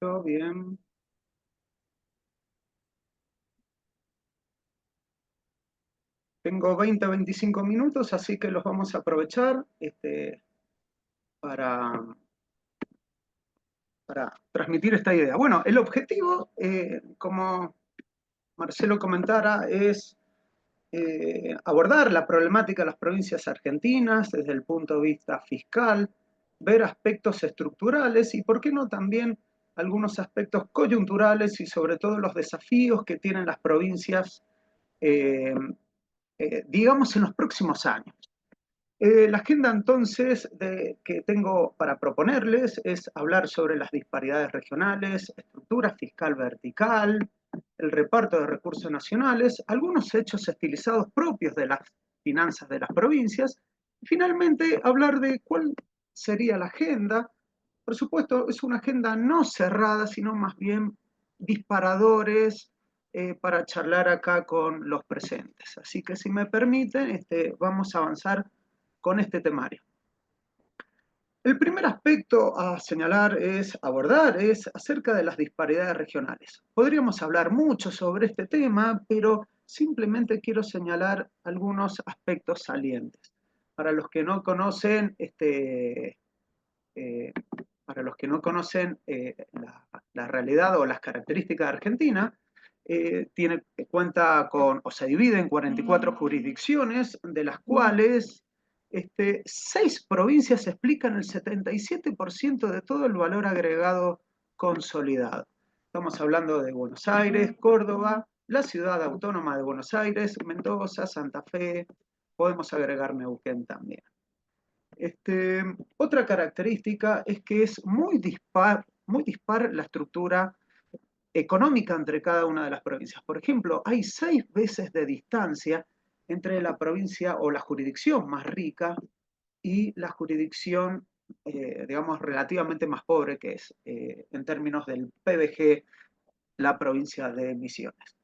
Todo bien. Tengo 20 a 25 minutos, así que los vamos a aprovechar para, para transmitir esta idea. Bueno, el objetivo, como Marcelo comentara, es abordar la problemática de las provincias argentinas desde el punto de vista fiscal, ver aspectos estructurales y, por qué no, también algunos aspectos coyunturales y sobre todo los desafíos que tienen las provincias, eh, digamos, en los próximos años. La agenda entonces que tengo para proponerles es hablar sobre las disparidades regionales, estructura fiscal vertical, el reparto de recursos nacionales, algunos hechos estilizados propios de las finanzas de las provincias, y finalmente hablar de cuál sería la agenda. Por supuesto, es una agenda no cerrada, sino más bien disparadores para charlar acá con los presentes. Así que si me permiten, vamos a avanzar con este temario. El primer aspecto a señalar abordar es acerca de las disparidades regionales. Podríamos hablar mucho sobre este tema, pero simplemente quiero señalar algunos aspectos salientes. Para los que no conocen, eh, la realidad o las características de Argentina, cuenta con, o se divide en 44 jurisdicciones, de las cuales 6 provincias explican el 77% de todo el valor agregado consolidado. Estamos hablando de Buenos Aires, Córdoba, la ciudad autónoma de Buenos Aires, Mendoza, Santa Fe, podemos agregar Neuquén también. Otra característica es que es muy dispar la estructura económica entre cada una de las provincias. Por ejemplo, hay 6 veces de distancia entre la provincia o la jurisdicción más rica y la jurisdicción, digamos, relativamente más pobre, que es, en términos del PBG, la provincia de Misiones.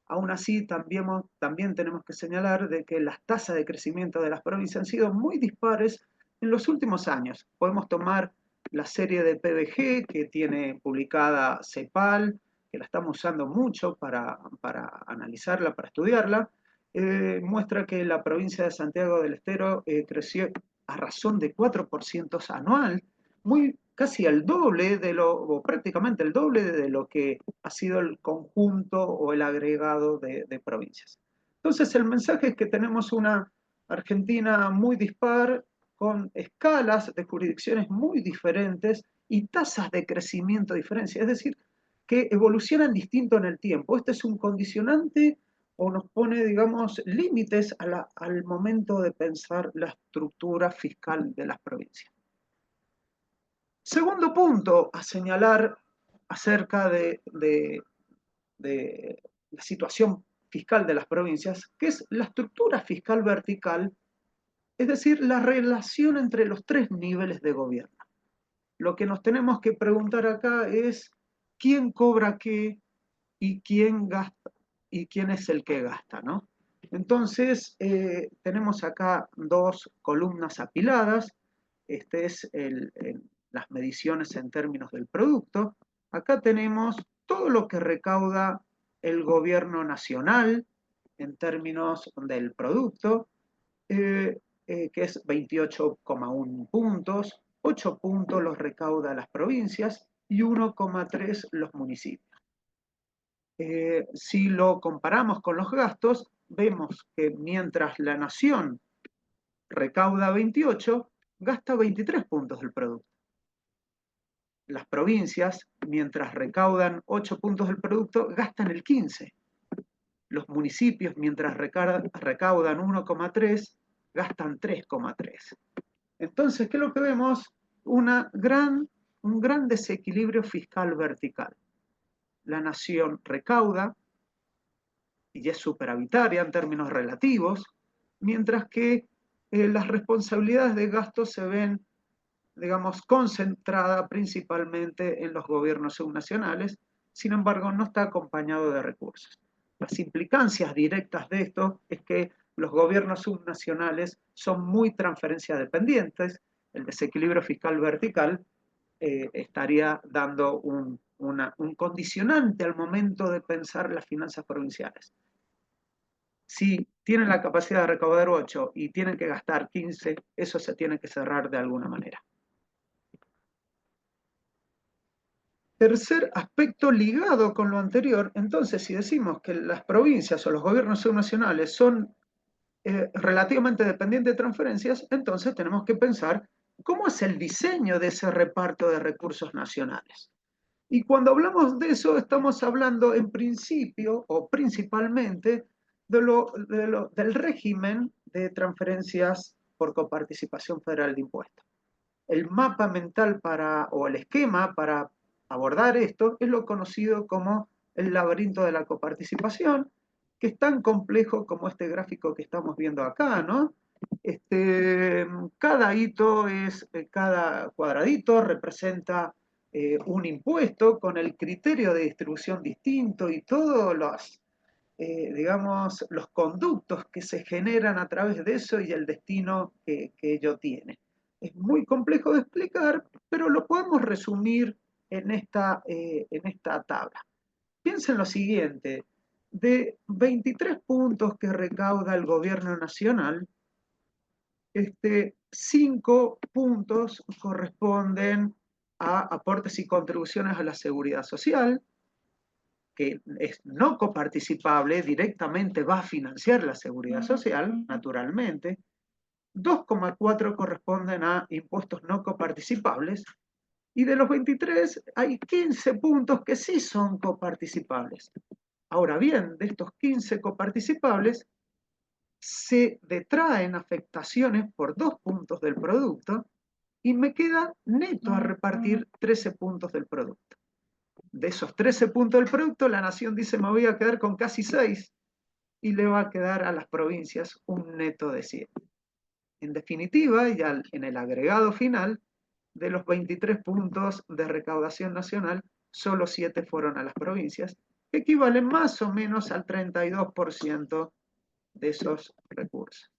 Aún así, también tenemos que señalar de que las tasas de crecimiento de las provincias han sido muy dispares en los últimos años. Podemos tomar la serie de PBG que tiene publicada CEPAL, que la estamos usando mucho para analizarla, para estudiarla. Muestra que la provincia de Santiago del Estero creció a razón de 4% anual, casi el doble o prácticamente el doble de lo que ha sido el conjunto o el agregado de provincias. Entonces, el mensaje es que tenemos una Argentina muy dispar, con escalas de jurisdicciones muy diferentes y tasas de crecimiento diferentes, es decir, que evolucionan distinto en el tiempo. Este es un condicionante o nos pone, digamos, límites al momento de pensar la estructura fiscal de las provincias. Segundo punto a señalar acerca de la situación fiscal de las provincias, que es la estructura fiscal vertical, es decir, la relación entre los 3 niveles de gobierno. Lo que nos tenemos que preguntar acá es quién cobra qué y quién gasta y quién es el que gasta, ¿no? Entonces, tenemos acá 2 columnas apiladas. Este es las mediciones en términos del producto. Acá tenemos todo lo que recauda el gobierno nacional en términos del producto, que es 28,1 puntos, 8 puntos los recauda las provincias y 1,3 los municipios. Si lo comparamos con los gastos, vemos que mientras la nación recauda 28, gasta 23 puntos del producto. Las provincias, mientras recaudan 8 puntos del producto, gastan el 15. Los municipios, mientras recaudan 1,3, gastan 3,3. Entonces, ¿qué es lo que vemos? Un gran desequilibrio fiscal vertical. La nación recauda y es superavitaria en términos relativos, mientras que las responsabilidades de gasto se ven, digamos, concentradas principalmente en los gobiernos subnacionales, sin embargo, no está acompañado de recursos. Las implicancias directas de esto es que los gobiernos subnacionales son muy transferencia dependientes, el desequilibrio fiscal vertical estaría dando un condicionante al momento de pensar las finanzas provinciales. Si tienen la capacidad de recaudar 8 y tienen que gastar 15, eso se tiene que cerrar de alguna manera. Tercer aspecto ligado con lo anterior, entonces si decimos que las provincias o los gobiernos subnacionales son relativamente dependientes de transferencias, entonces tenemos que pensar cómo es el diseño de ese reparto de recursos nacionales. Y cuando hablamos de eso, estamos hablando en principio o principalmente del régimen de transferencias por coparticipación federal de impuestos. El mapa mental o el esquema para abordar esto es lo conocido como el laberinto de la coparticipación, que es tan complejo como este gráfico que estamos viendo acá, ¿no? Cada hito cada cuadradito representa un impuesto con el criterio de distribución distinto y todos digamos, los conductos que se generan a través de eso y el destino que ello tiene. Es muy complejo de explicar, pero lo podemos resumir en esta tabla. Piensen lo siguiente, de 23 puntos que recauda el gobierno nacional, 5 puntos corresponden a aportes y contribuciones a la seguridad social, que es no coparticipable, directamente va a financiar la seguridad social, naturalmente. 2,4 corresponden a impuestos no coparticipables, y de los 23 hay 15 puntos que sí son coparticipables. Ahora bien, de estos 15 coparticipables, se detraen afectaciones por 2 puntos del producto y me queda neto a repartir 13 puntos del producto. De esos 13 puntos del producto, la nación dice me voy a quedar con casi 6 y le va a quedar a las provincias un neto de 7. En definitiva, y en el agregado final, de los 23 puntos de recaudación nacional, solo 7 fueron a las provincias, que equivalen más o menos al 32% de esos recursos.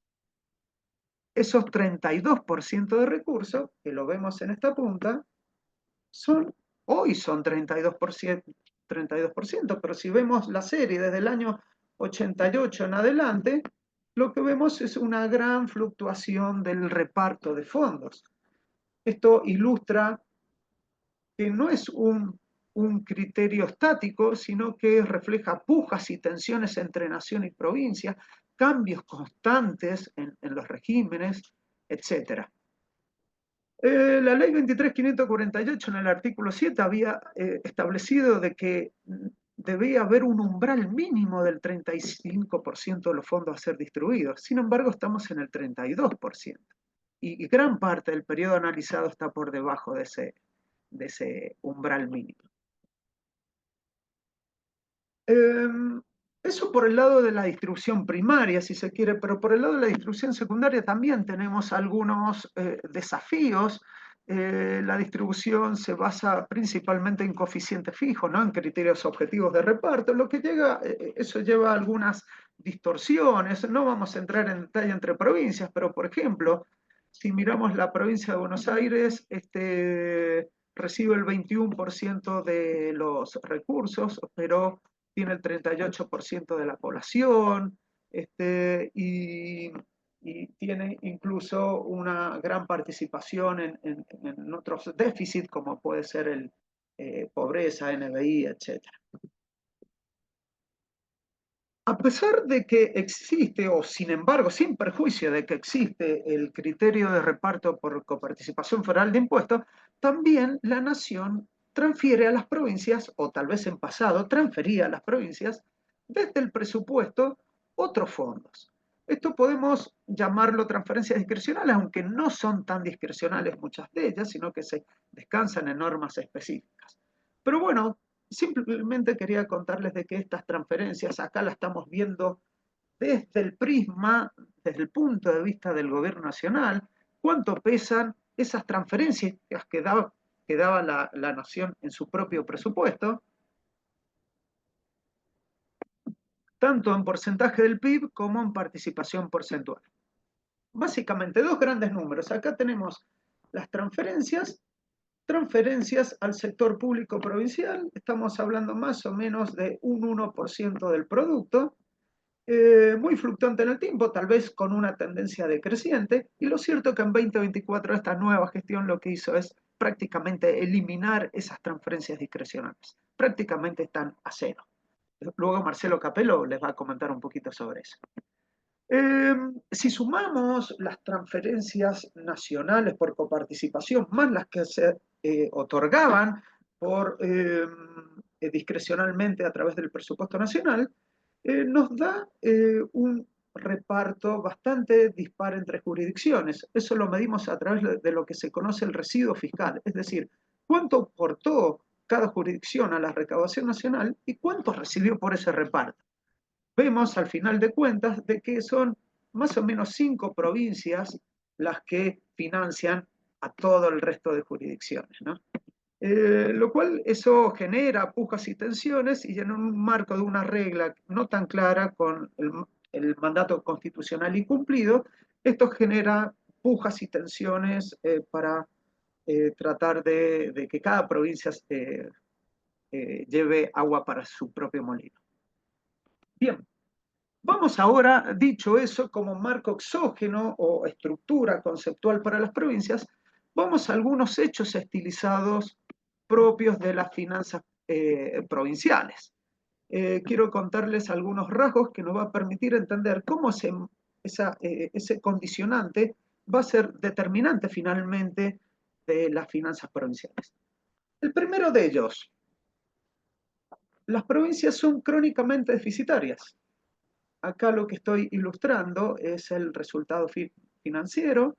Esos 32% de recursos, que lo vemos en esta punta, hoy son 32%, pero si vemos la serie desde el año 88 en adelante, lo que vemos es una gran fluctuación del reparto de fondos. Esto ilustra que no es un criterio estático, sino que refleja pujas y tensiones entre nación y provincia, cambios constantes en los regímenes, etc. La ley 23.548 en el artículo 7 había establecido de que debía haber un umbral mínimo del 35% de los fondos a ser distribuidos. Sin embargo, estamos en el 32%. Y gran parte del periodo analizado está por debajo de ese umbral mínimo. Eso por el lado de la distribución primaria, si se quiere, pero por el lado de la distribución secundaria también tenemos algunos desafíos. La distribución se basa principalmente en coeficientes fijos, ¿no? En criterios objetivos de reparto, lo que eso lleva a algunas distorsiones. No vamos a entrar en detalle entre provincias, pero por ejemplo, si miramos la provincia de Buenos Aires, recibe el 21% de los recursos, pero tiene el 38% de la población, y tiene incluso una gran participación en otros déficits, como puede ser pobreza, NBI, etc. A pesar de que existe, o sin embargo, sin perjuicio de que existe el criterio de reparto por coparticipación federal de impuestos, también la nación transfiere a las provincias, o tal vez en pasado transfería a las provincias, desde el presupuesto otros fondos. Esto podemos llamarlo transferencias discrecionales, aunque no son tan discrecionales muchas de ellas, sino que se descansan en normas específicas. Pero bueno, simplemente quería contarles de que estas transferencias acá las estamos viendo desde el prisma, desde el punto de vista del gobierno nacional, cuánto pesan esas transferencias que daba la nación en su propio presupuesto, tanto en porcentaje del PIB como en participación porcentual. Básicamente, dos grandes números. Acá tenemos las transferencias Transferencias al sector público provincial, estamos hablando más o menos de un 1% del producto, muy fluctuante en el tiempo, tal vez con una tendencia decreciente, y lo cierto es que en 2024 esta nueva gestión lo que hizo es prácticamente eliminar esas transferencias discrecionales, prácticamente están a cero. Luego Marcelo Capello les va a comentar un poquito sobre eso. Si sumamos las transferencias nacionales por coparticipación, más las que se otorgaban por discrecionalmente a través del presupuesto nacional, nos da un reparto bastante dispar entre jurisdicciones. Eso lo medimos a través de lo que se conoce el residuo fiscal, es decir, cuánto aportó cada jurisdicción a la recaudación nacional y cuánto recibió por ese reparto. Vemos al final de cuentas de que son más o menos 5 provincias las que financian a todo el resto de jurisdicciones, ¿no? Lo cual eso genera pujas y tensiones y en un marco de una regla no tan clara con el mandato constitucional incumplido, esto genera pujas y tensiones para tratar de que cada provincia lleve agua para su propio molino. Bien, vamos ahora, dicho eso, como marco exógeno o estructura conceptual para las provincias, vamos a algunos hechos estilizados propios de las finanzas provinciales. Quiero contarles algunos rasgos que nos va a permitir entender cómo ese condicionante va a ser determinante finalmente de las finanzas provinciales. El primero de ellos, las provincias son crónicamente deficitarias. Acá lo que estoy ilustrando es el resultado financiero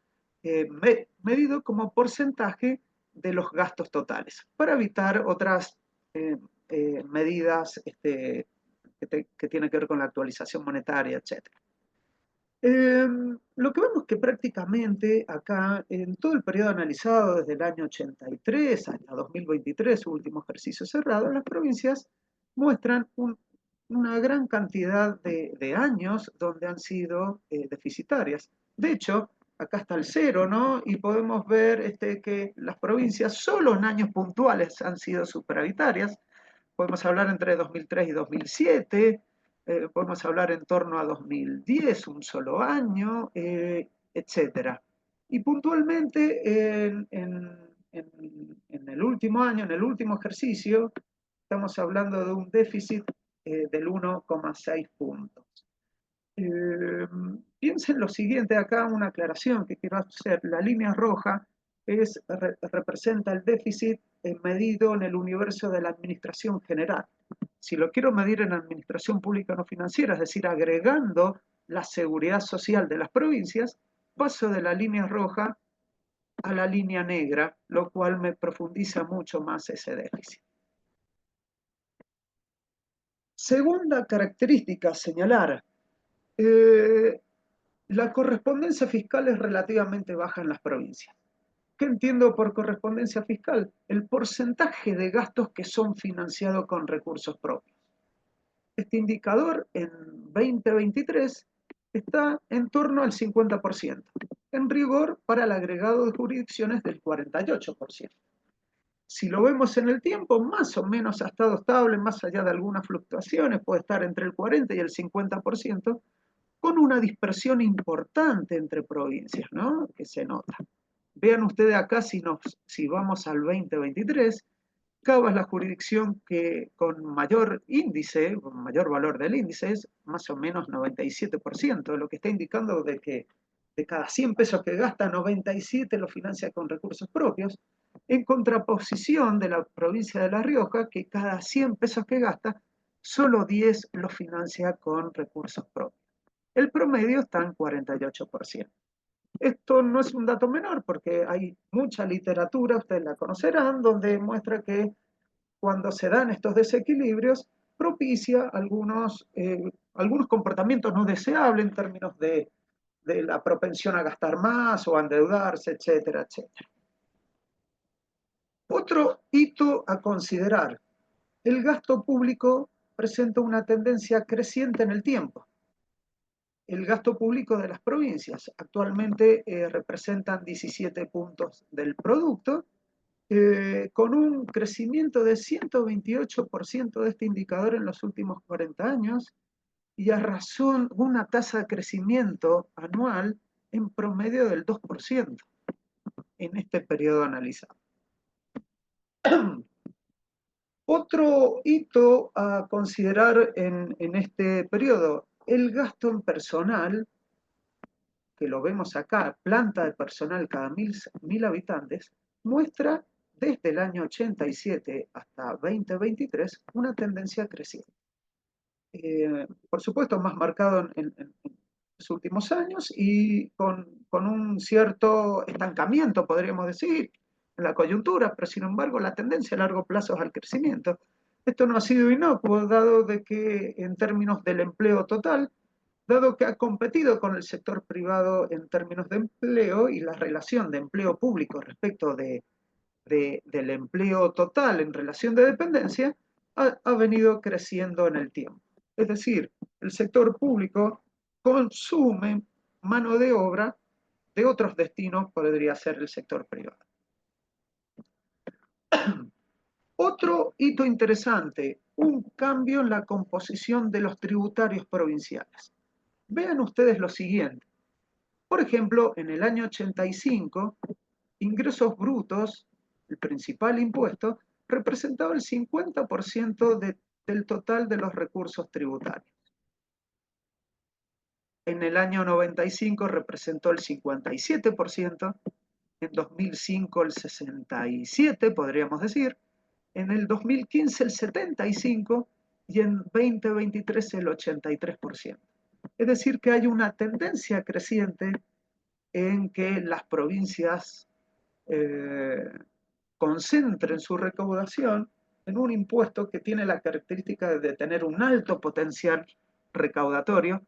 medido como porcentaje de los gastos totales, para evitar otras medidas que tienen que ver con la actualización monetaria, etc. Lo que vemos que prácticamente acá, en todo el periodo analizado, desde el año 83 hasta 2023, su último ejercicio cerrado, las provincias muestran una gran cantidad de años donde han sido deficitarias. De hecho, acá está el cero, ¿no? Y podemos ver que las provincias solo en años puntuales han sido superavitarias. Podemos hablar entre 2003 y 2007, podemos hablar en torno a 2010, un solo año, etcétera. Y puntualmente en el último año, en el último ejercicio, estamos hablando de un déficit del 1,6 puntos. Piensen lo siguiente, acá una aclaración que quiero hacer. La línea roja representa el déficit medido en el universo de la administración general. Si lo quiero medir en administración pública no financiera, es decir, agregando la seguridad social de las provincias, paso de la línea roja a la línea negra, lo cual me profundiza mucho más ese déficit. Segunda característica a señalar, la correspondencia fiscal es relativamente baja en las provincias. ¿Qué entiendo por correspondencia fiscal? El porcentaje de gastos que son financiados con recursos propios. Este indicador en 2023 está en torno al 50%, en rigor para el agregado de jurisdicciones del 48%. Si lo vemos en el tiempo, más o menos ha estado estable, más allá de algunas fluctuaciones, puede estar entre el 40 y el 50%, con una dispersión importante entre provincias, ¿no? Que se nota. Vean ustedes acá, si vamos al 2023, Cava es la jurisdicción que con mayor índice, con mayor valor del índice, es más o menos 97%, lo que está indicando de que de cada 100 pesos que gasta, 97 lo financia con recursos propios, en contraposición de la provincia de La Rioja, que cada 100 pesos que gasta, solo 10 lo financia con recursos propios. El promedio está en 48%. Esto no es un dato menor porque hay mucha literatura, ustedes la conocerán, donde muestra que cuando se dan estos desequilibrios propicia algunos comportamientos no deseables en términos de la propensión a gastar más o a endeudarse, etcétera, etcétera. Otro hito a considerar, el gasto público presenta una tendencia creciente en el tiempo. El gasto público de las provincias actualmente representan 17 puntos del producto, con un crecimiento de 128% de este indicador en los últimos 40 años y a razón de una tasa de crecimiento anual en promedio del 2% en este periodo analizado. Otro hito a considerar en este periodo, el gasto en personal, que lo vemos acá, planta de personal cada mil habitantes, muestra desde el año 87 hasta 2023 una tendencia creciente. Por supuesto, más marcado en los últimos años y con un cierto estancamiento, podríamos decir, en la coyuntura, pero sin embargo la tendencia a largo plazo es al crecimiento. Esto no ha sido inocuo, dado de que en términos del empleo total, dado que ha competido con el sector privado en términos de empleo y la relación de empleo público respecto del empleo total en relación de dependencia, ha venido creciendo en el tiempo. Es decir, el sector público consume mano de obra de otros destinos, podría ser el sector privado. Otro hito interesante, un cambio en la composición de los tributarios provinciales. Vean ustedes lo siguiente. Por ejemplo, en el año 85, ingresos brutos, el principal impuesto, representaba el 50% del total de los recursos tributarios. En el año 95 representó el 57%, en 2005 el 67%, podríamos decir, en el 2015 el 75% y en 2023 el 83%. Es decir, que hay una tendencia creciente en que las provincias concentren su recaudación en un impuesto que tiene la característica de tener un alto potencial recaudatorio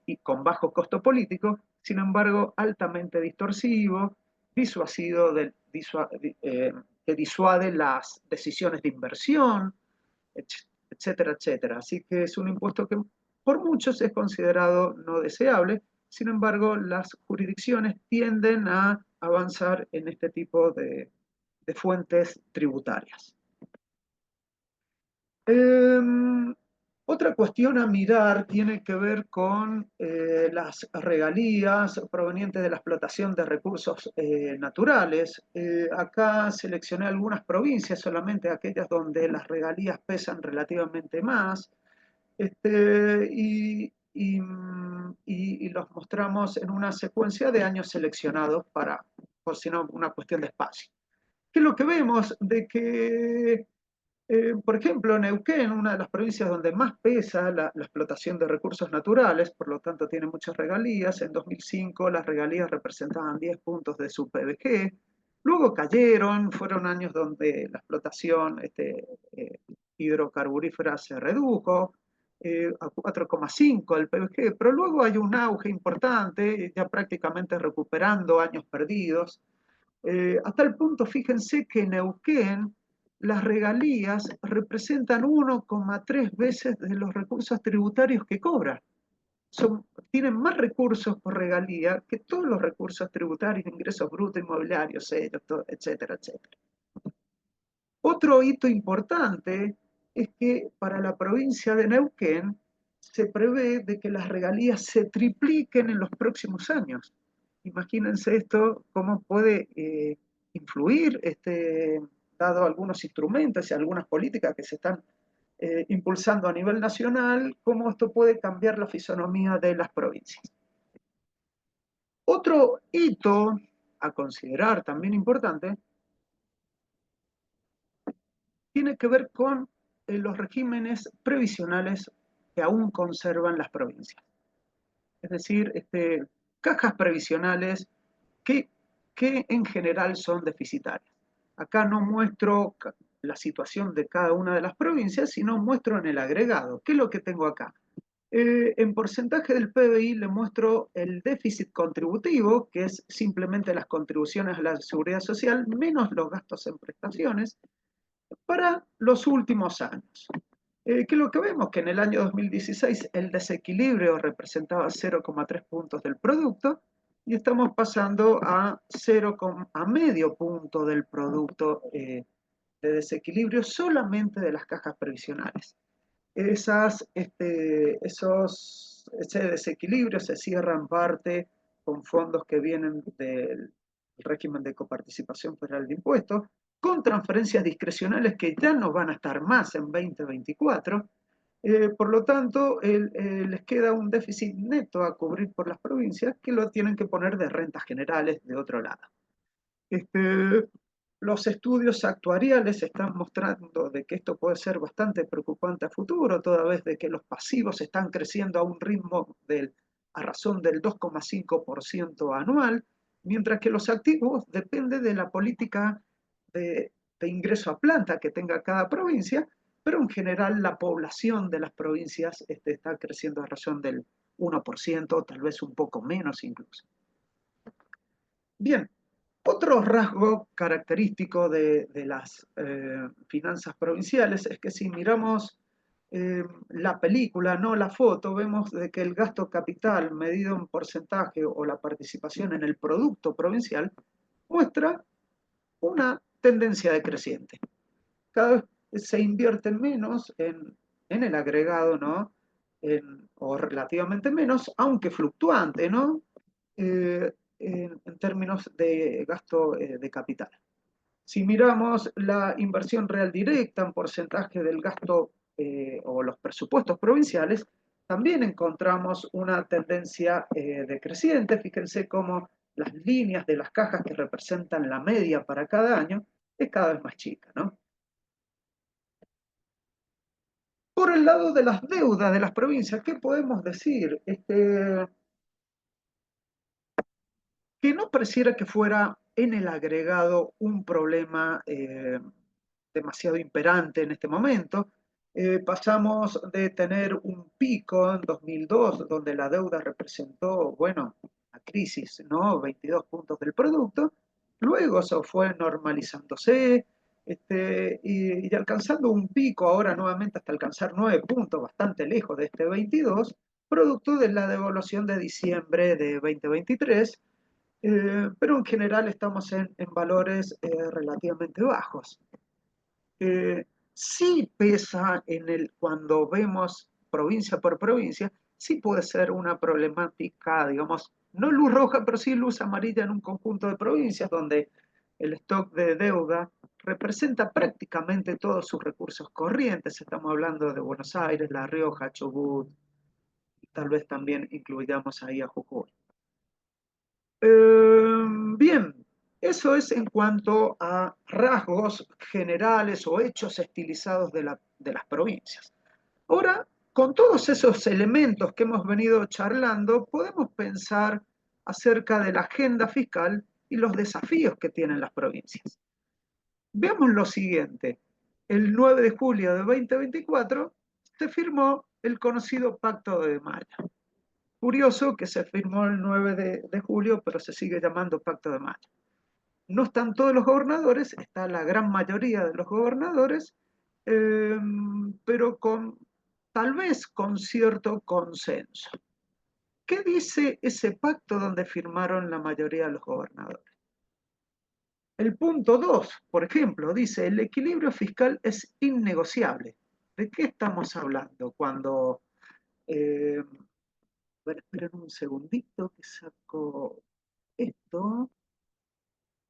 y con bajo costo político, sin embargo altamente distorsivo, disuasivo que disuade las decisiones de inversión, etcétera, etcétera. Así que es un impuesto que por muchos es considerado no deseable, sin embargo las jurisdicciones tienden a avanzar en este tipo de fuentes tributarias. Otra cuestión a mirar tiene que ver con las regalías provenientes de la explotación de recursos naturales. Acá seleccioné algunas provincias, solamente aquellas donde las regalías pesan relativamente más, y los mostramos en una secuencia de años seleccionados para, por si no, una cuestión de espacio. ¿Qué es lo que vemos? De que por ejemplo, Neuquén, una de las provincias donde más pesa la explotación de recursos naturales, por lo tanto tiene muchas regalías. En 2005 las regalías representaban 10 puntos de su PBG. Luego cayeron, fueron años donde la explotación hidrocarburífera se redujo a 4,5 del PBG, pero luego hay un auge importante, ya prácticamente recuperando años perdidos. Hasta el punto, fíjense que en Neuquén las regalías representan 1,3 veces de los recursos tributarios que cobra. Tienen más recursos por regalía que todos los recursos tributarios, ingresos brutos, inmobiliarios, sellos, etcétera, etcétera. Otro hito importante es que para la provincia de Neuquén se prevé de que las regalías se tripliquen en los próximos años. Imagínense esto, cómo puede influir, dado algunos instrumentos y algunas políticas que se están impulsando a nivel nacional, cómo esto puede cambiar la fisonomía de las provincias. Otro hito a considerar también importante tiene que ver con los regímenes previsionales que aún conservan las provincias. Es decir, cajas previsionales que, que en general son deficitarias. Acá no muestro la situación de cada una de las provincias, sino muestro en el agregado. ¿Qué es lo que tengo acá? En porcentaje del PBI le muestro el déficit contributivo, que es simplemente las contribuciones a la seguridad social menos los gastos en prestaciones, para los últimos años. ¿Qué es lo que vemos? Que en el año 2016 el desequilibrio representaba 0,3 puntos del producto y estamos pasando a 0, a medio punto del producto de desequilibrio solamente de las cajas previsionales. Ese desequilibrio se cierra en parte con fondos que vienen del régimen de coparticipación federal de impuestos, con transferencias discrecionales que ya no van a estar más en 2024. Por lo tanto, les queda un déficit neto a cubrir por las provincias que lo tienen que poner de rentas generales de otro lado. Este, los estudios actuariales están mostrando de que esto puede ser bastante preocupante a futuro, toda vez de que los pasivos están creciendo a un ritmo a razón del 2,5% anual, mientras que los activos dependen de la política de ingreso a planta que tenga cada provincia, pero en general la población de las provincias está creciendo a razón del 1%, tal vez un poco menos incluso. Bien, otro rasgo característico de las finanzas provinciales es que si miramos la película, no la foto, vemos de que el gasto capital medido en porcentaje o la participación en el producto provincial muestra una tendencia decreciente. Cada vez se invierte menos en el agregado, ¿no? O relativamente menos, aunque fluctuante, ¿no? En términos de gasto de capital. Si miramos la inversión real directa en porcentaje del gasto o los presupuestos provinciales, también encontramos una tendencia decreciente. Fíjense cómo las líneas de las cajas que representan la media para cada año es cada vez más chica, ¿no? Por el lado de las deudas de las provincias, ¿qué podemos decir? Que no pareciera que fuera en el agregado un problema demasiado imperante en este momento. Pasamos de tener un pico en 2002, donde la deuda representó, bueno, la crisis, ¿no? 22 puntos del producto. Luego eso fue normalizándose y alcanzando un pico ahora nuevamente hasta alcanzar 9 puntos, bastante lejos de este 22, producto de la devaluación de diciembre de 2023, pero en general estamos en valores relativamente bajos. Sí pesa cuando vemos provincia por provincia, sí puede ser una problemática, digamos, no luz roja, pero sí luz amarilla en un conjunto de provincias donde el stock de deuda representa prácticamente todos sus recursos corrientes. Estamos hablando de Buenos Aires, La Rioja, Chubut, y tal vez también incluyamos ahí a Jujuy. Bien, eso es en cuanto a rasgos generales o hechos estilizados de las provincias. Ahora, con todos esos elementos que hemos venido charlando, podemos pensar acerca de la agenda fiscal y los desafíos que tienen las provincias. Veamos lo siguiente. El 9 de julio de 2024 se firmó el conocido Pacto de Maya. Curioso que se firmó el 9 de julio, pero se sigue llamando Pacto de Mayo. No están todos los gobernadores, está la gran mayoría de los gobernadores, eh, pero tal vez con cierto consenso. ¿Qué dice ese pacto donde firmaron la mayoría de los gobernadores? El punto 2, por ejemplo, dice, el equilibrio fiscal es innegociable. ¿De qué estamos hablando cuando eh, bueno, esperen un segundito que saco esto.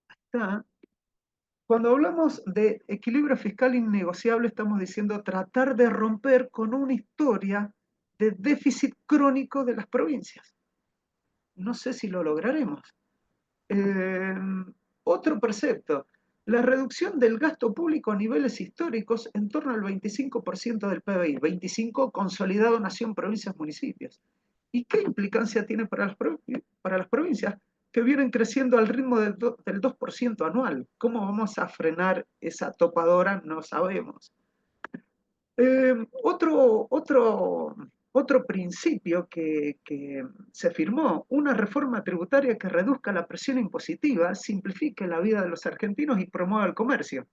Está. Cuando hablamos de equilibrio fiscal innegociable, estamos diciendo tratar de romper con una historia de déficit crónico de las provincias. No sé si lo lograremos. Eh, Otro precepto, la reducción del gasto público a niveles históricos en torno al 25% del PBI, 25 consolidado nación, provincias, municipios. ¿Y qué implicancia tiene para las provincias que vienen creciendo al ritmo del 2% anual? ¿Cómo vamos a frenar esa topadora? No sabemos. Eh, otro principio que se firmó, una reforma tributaria que reduzca la presión impositiva, simplifique la vida de los argentinos y promueva el comercio.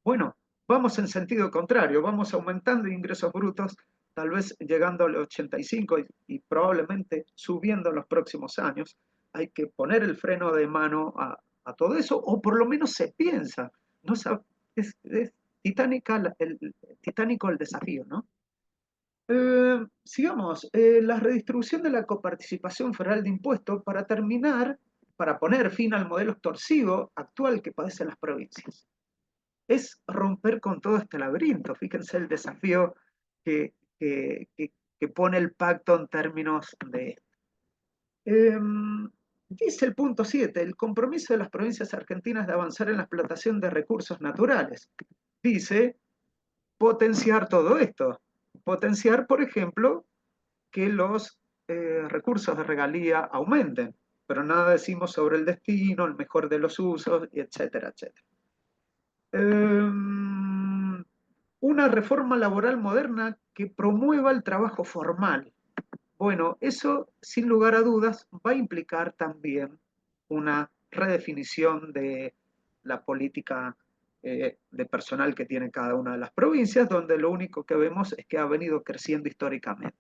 Bueno, vamos en sentido contrario, vamos aumentando ingresos brutos, tal vez llegando al 85 y probablemente subiendo en los próximos años, hay que poner el freno de mano a todo eso, o por lo menos se piensa. No es titánico el desafío, ¿no? Sigamos, la redistribución de la coparticipación federal de impuestos para terminar, para poner fin al modelo extorsivo actual que padecen las provincias. Es romper con todo este laberinto. Fíjense el desafío que, que, que, que pone el pacto en términos de esto. Dice el punto 7, el compromiso de las provincias argentinas de avanzar en la explotación de recursos naturales. Dice potenciar todo esto. Potenciar, por ejemplo, que los recursos de regalía aumenten, pero nada decimos sobre el destino, el mejor de los usos, etcétera, etcétera. Una reforma laboral moderna que promueva el trabajo formal. Bueno, eso sin lugar a dudas va a implicar también una redefinición de la política de personal que tiene cada una de las provincias, donde lo único que vemos es que ha venido creciendo históricamente.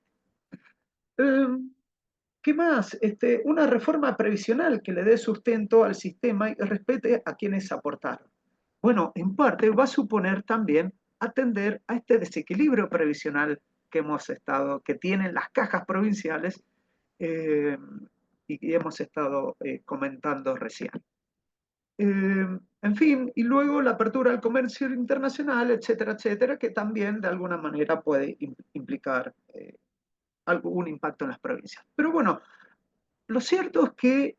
¿Qué más? Una reforma previsional que le dé sustento al sistema y respete a quienes aportaron. Bueno, en parte va a suponer también atender a este desequilibrio previsional que tienen las cajas provinciales eh, y que hemos estado comentando recién. En fin, y luego la apertura al comercio internacional, etcétera, etcétera, que también de alguna manera puede implicar algún impacto en las provincias. Pero bueno, lo cierto es que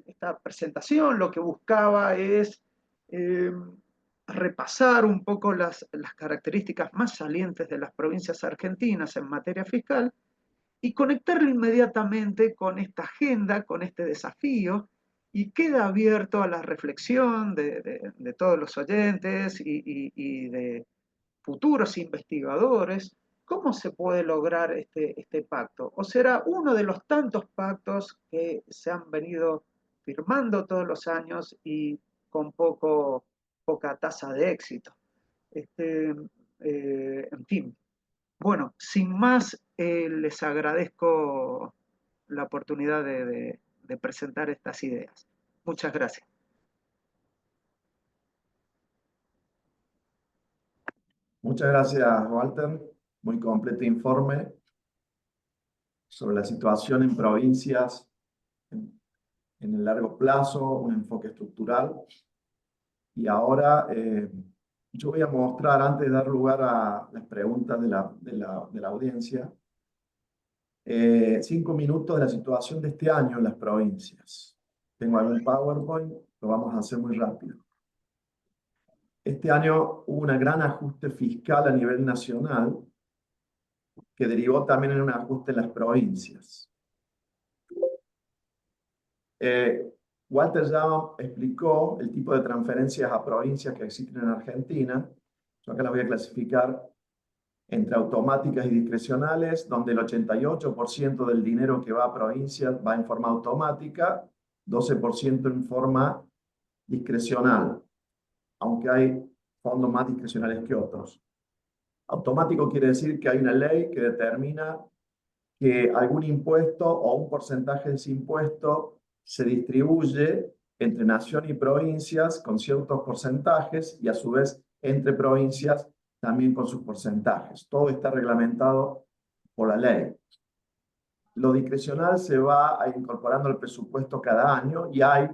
esta presentación lo que buscaba es eh, repasar un poco las características más salientes de las provincias argentinas en materia fiscal y conectarlo inmediatamente con esta agenda, con este desafío, y queda abierto a la reflexión de todos los oyentes y de futuros investigadores, ¿cómo se puede lograr este pacto? ¿O será uno de los tantos pactos que se han venido firmando todos los años y con poca tasa de éxito? En fin, bueno, sin más, les agradezco la oportunidad de presentar estas ideas. Muchas gracias. Muchas gracias, Walter. Muy completo informe sobre la situación en provincias en el largo plazo, un enfoque estructural. Y ahora yo voy a mostrar, antes de dar lugar a las preguntas de la audiencia, 5 minutos de la situación de este año en las provincias. Tengo algún PowerPoint, lo vamos a hacer muy rápido. Este año hubo un gran ajuste fiscal a nivel nacional, que derivó también en un ajuste en las provincias. Walter ya explicó el tipo de transferencias a provincias que existen en Argentina. Yo acá las voy a clasificar entre automáticas y discrecionales, donde el 88% del dinero que va a provincias va en forma automática, 12% en forma discrecional, aunque hay fondos más discrecionales que otros. Automático quiere decir que hay una ley que determina que algún impuesto o un porcentaje de ese impuesto se distribuye entre nación y provincias con ciertos porcentajes y a su vez entre provincias también con sus porcentajes. Todo está reglamentado por la ley. Lo discrecional se va incorporando al presupuesto cada año y hay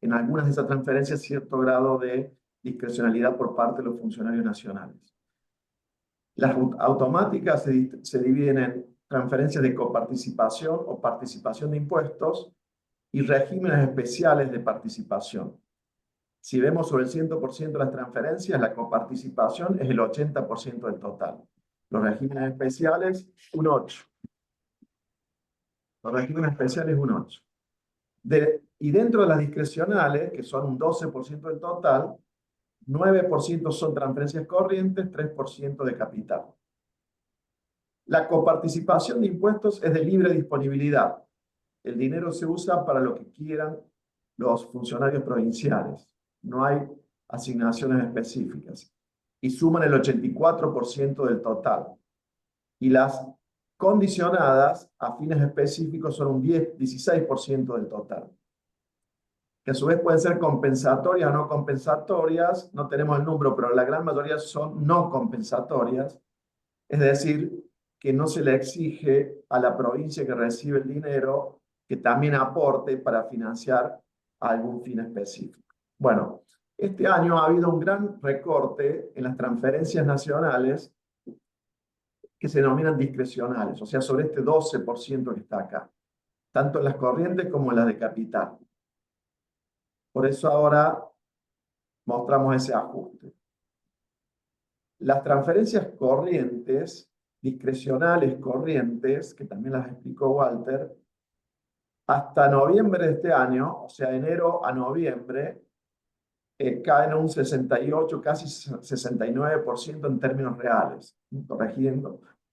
en algunas de esas transferencias cierto grado de discrecionalidad por parte de los funcionarios nacionales. Las automáticas se dividen en transferencias de coparticipación o participación de impuestos y regímenes especiales de participación. Si vemos sobre el 100% de las transferencias, la coparticipación es el 80% del total. Los regímenes especiales, un 8%. Los regímenes especiales, un 8%. Y dentro de las discrecionales, que son un 12% del total, 9% son transferencias corrientes, 3% de capital. La coparticipación de impuestos es de libre disponibilidad. El dinero se usa para lo que quieran los funcionarios provinciales. No hay asignaciones específicas. Y suman el 84% del total. Y las condicionadas a fines específicos son un 16% del total, que a su vez pueden ser compensatorias o no compensatorias, no tenemos el número, pero la gran mayoría son no compensatorias, es decir, que no se le exige a la provincia que recibe el dinero que también aporte para financiar algún fin específico. Bueno, este año ha habido un gran recorte en las transferencias nacionales que se denominan discrecionales, o sea, sobre este 12% que está acá, tanto en las corrientes como en las de capital. Por eso ahora mostramos ese ajuste. Las transferencias corrientes, discrecionales corrientes, que también las explicó Walter, hasta noviembre de este año, o sea, enero a noviembre, caen un 68, casi 69% en términos reales,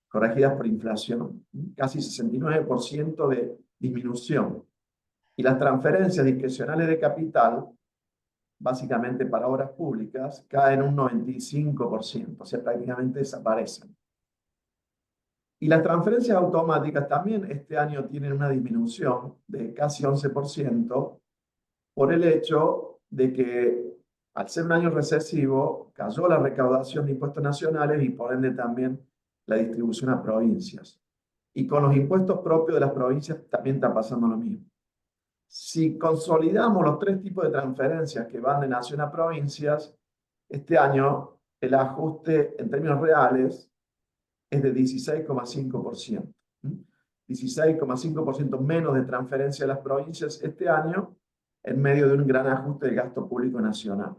corregidas por inflación, casi 69% de disminución. Y las transferencias discrecionales de capital, básicamente para obras públicas, caen un 95%, o sea, prácticamente desaparecen. Y las transferencias automáticas también este año tienen una disminución de casi 11% por el hecho de que al ser un año recesivo cayó la recaudación de impuestos nacionales y por ende también la distribución a provincias. Y con los impuestos propios de las provincias también está pasando lo mismo. Si consolidamos los tres tipos de transferencias que van de nación a provincias, este año el ajuste en términos reales es de 16,5%. 16,5% menos de transferencia a las provincias este año en medio de un gran ajuste del gasto público nacional.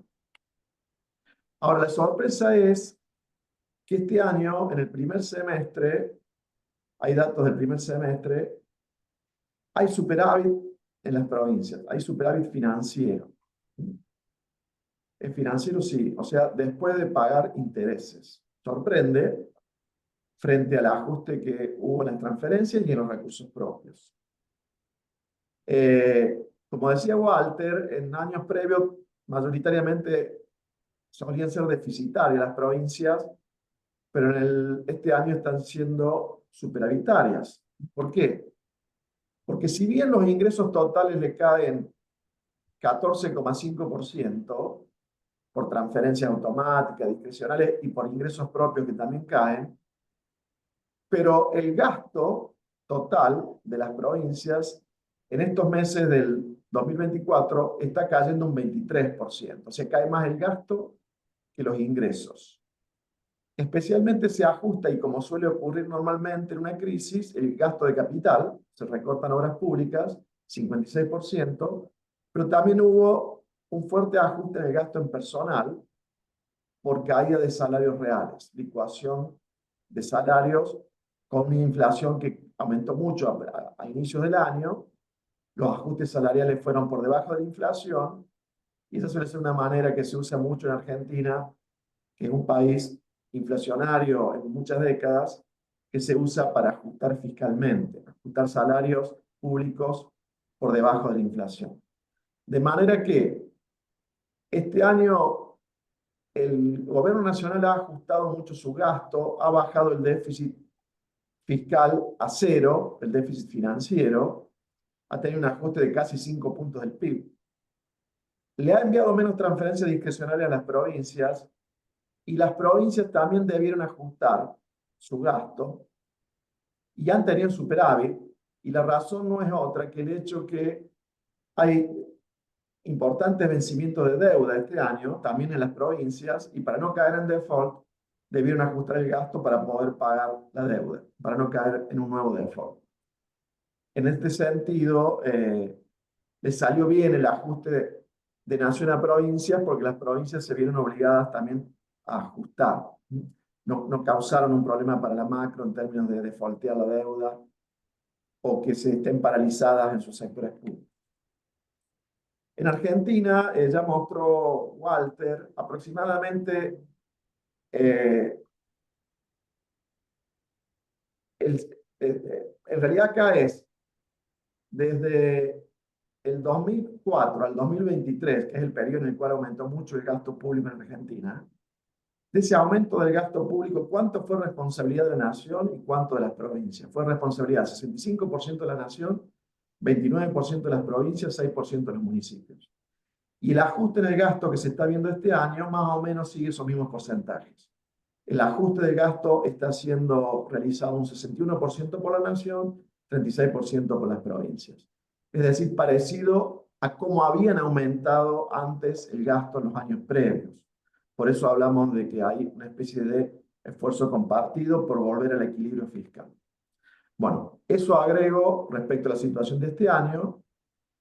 Ahora, la sorpresa es que este año, en el primer semestre, hay datos del primer semestre, hay superávit en las provincias, hay superávit financiero. El financiero sí, o sea, después de pagar intereses. Sorprende frente al ajuste que hubo en las transferencias y en los recursos propios. Como decía Walter, en años previos mayoritariamente solían ser deficitarias las provincias, pero este año están siendo superavitarias. ¿Por qué? Porque si bien los ingresos totales le caen 14,5% por transferencias automáticas, discrecionales y por ingresos propios que también caen, pero el gasto total de las provincias en estos meses del 2024 está cayendo un 23%. O sea, cae más el gasto que los ingresos. Especialmente se ajusta, y como suele ocurrir normalmente en una crisis, el gasto de capital, se recortan obras públicas, 56%, pero también hubo un fuerte ajuste en el gasto en personal por caída de salarios reales, licuación de salarios con una inflación que aumentó mucho a inicios del año, los ajustes salariales fueron por debajo de la inflación, y esa suele ser una manera que se usa mucho en Argentina, que es un país inflacionario en muchas décadas, que se usa para ajustar fiscalmente, ajustar salarios públicos por debajo de la inflación. De manera que este año el gobierno nacional ha ajustado mucho su gasto, ha bajado el déficit fiscal a cero, el déficit financiero, ha tenido un ajuste de casi 5 puntos del PIB. Le ha enviado menos transferencias discrecionales a las provincias, y las provincias también debieron ajustar su gasto y han tenido superávit, y la razón no es otra que el hecho que hay importantes vencimientos de deuda este año, también en las provincias, y para no caer en default, debieron ajustar el gasto para poder pagar la deuda, para no caer en un nuevo default. En este sentido, les salió bien el ajuste de nación a provincias, porque las provincias se vieron obligadas también a ajustar. No causaron un problema para la macro en términos de defaultear la deuda o que se estén paralizadas en sus sectores públicos. En Argentina, ya mostró Walter, aproximadamente en realidad acá es desde el 2004 al 2023, que es el periodo en el cual aumentó mucho el gasto público en Argentina. De ese aumento del gasto público, ¿cuánto fue responsabilidad de la nación y cuánto de las provincias? Fue responsabilidad 65% de la nación, 29% de las provincias, 6% de los municipios. Y el ajuste en el gasto que se está viendo este año más o menos sigue esos mismos porcentajes. El ajuste del gasto está siendo realizado un 61% por la nación, 36% por las provincias. Es decir, parecido a cómo habían aumentado antes el gasto en los años previos. Por eso hablamos de que hay una especie de esfuerzo compartido por volver al equilibrio fiscal. Bueno, eso agrego respecto a la situación de este año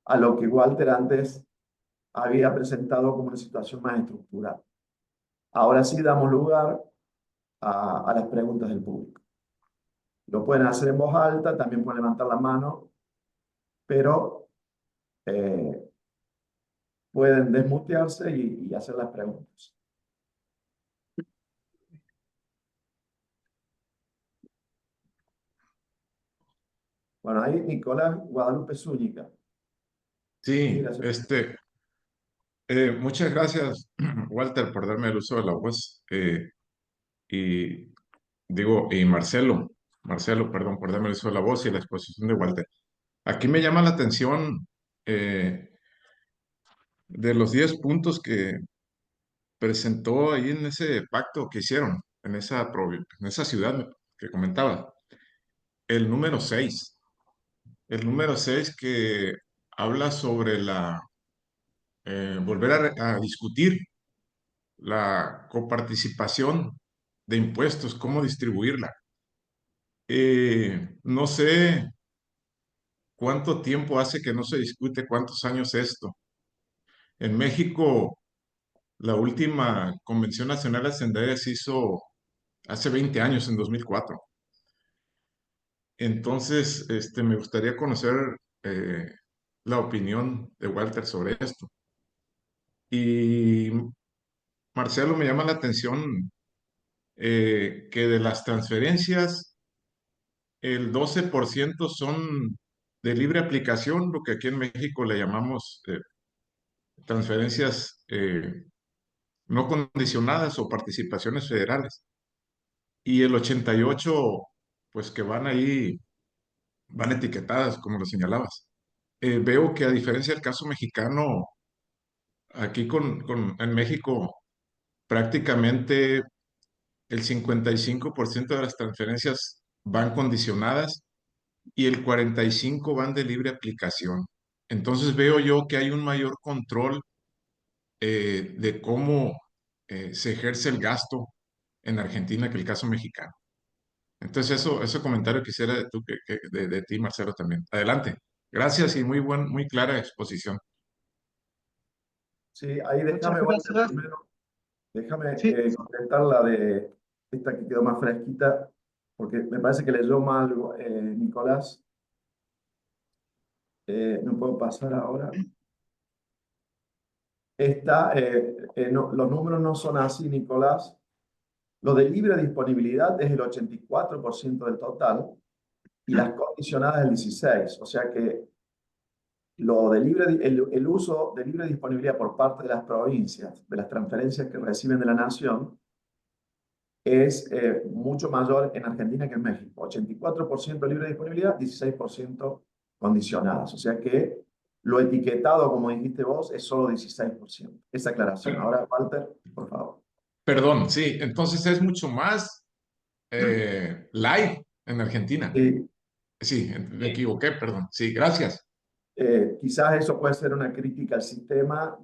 a lo que Walter antes había presentado como una situación más estructural. Ahora sí damos lugar a las preguntas del público. Lo pueden hacer en voz alta, también pueden levantar la mano, pero pueden desmutearse y hacer las preguntas. Bueno, ahí Nicolás Guadalupe Zúñiga. Sí, Gracias. muchas gracias, Walter, por darme el uso de la voz. Y y Marcelo, perdón, por darme el uso de la voz y la exposición de Walter. Aquí me llama la atención de los 10 puntos que presentó ahí en ese pacto que hicieron, en esa ciudad que comentaba. El número 6, el número 6 que habla sobre volver a discutir la coparticipación de impuestos, cómo distribuirla. No sé cuánto tiempo hace que no se discute, cuántos años esto. En México, la última Convención Nacional Hacendaria se hizo hace 20 años, en 2004. Entonces, me gustaría conocer eh, la opinión de Walter sobre esto. Y Marcelo, me llama la atención que de las transferencias, el 12% son de libre aplicación, lo que aquí en México le llamamos transferencias no condicionadas o participaciones federales. Y el 88%, pues que van ahí, van etiquetadas, como lo señalabas. Veo que a diferencia del caso mexicano, aquí en México, prácticamente el 55% de las transferencias van condicionadas y el 45% van de libre aplicación. Entonces veo yo que hay un mayor control de cómo se ejerce el gasto en Argentina que el caso mexicano. Entonces ese comentario quisiera de ti, Marcelo, también. Adelante. Gracias y muy clara exposición. Sí, ahí Muchas déjame, Walter, gracias. primero, déjame Sí, contestar la de esta que quedó más fresquita, porque me parece que leyó mal Nicolás. No puedo pasar ahora. Los números no son así, Nicolás. Lo de libre disponibilidad es el 84% del total y las condicionadas el 16%. O sea que el uso de libre disponibilidad por parte de las provincias, de las transferencias que reciben de la nación, es mucho mayor en Argentina que en México. 84% libre disponibilidad, 16% condicionadas. O sea que lo etiquetado, como dijiste vos, es solo 16%. Esa aclaración. Ahora, Walter, por favor. Perdón, sí, entonces es mucho más light en Argentina. Sí, Sí, me equivoqué, perdón. Sí, gracias. quizás eso puede ser una crítica al sistema.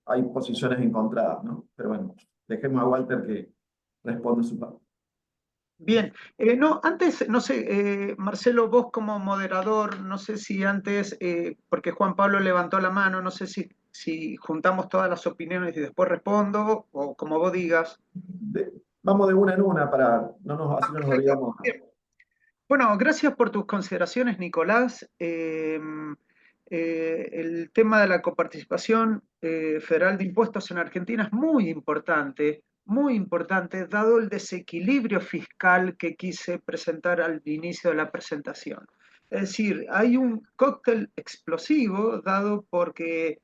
Hay posiciones encontradas, ¿no? Pero bueno, dejemos a Walter que responda su parte. bien. No, antes, no sé, Marcelo, vos como moderador, no sé si antes, porque Juan Pablo levantó la mano, no sé si juntamos todas las opiniones y después respondo, o como vos digas. Vamos de una en una para así no nos Perfecto. olvidamos. Bien. Bueno, gracias por tus consideraciones, Nicolás. El tema de la coparticipación federal de impuestos en Argentina es muy importante, dado el desequilibrio fiscal que quise presentar al inicio de la presentación. Es decir, hay un cóctel explosivo dado porque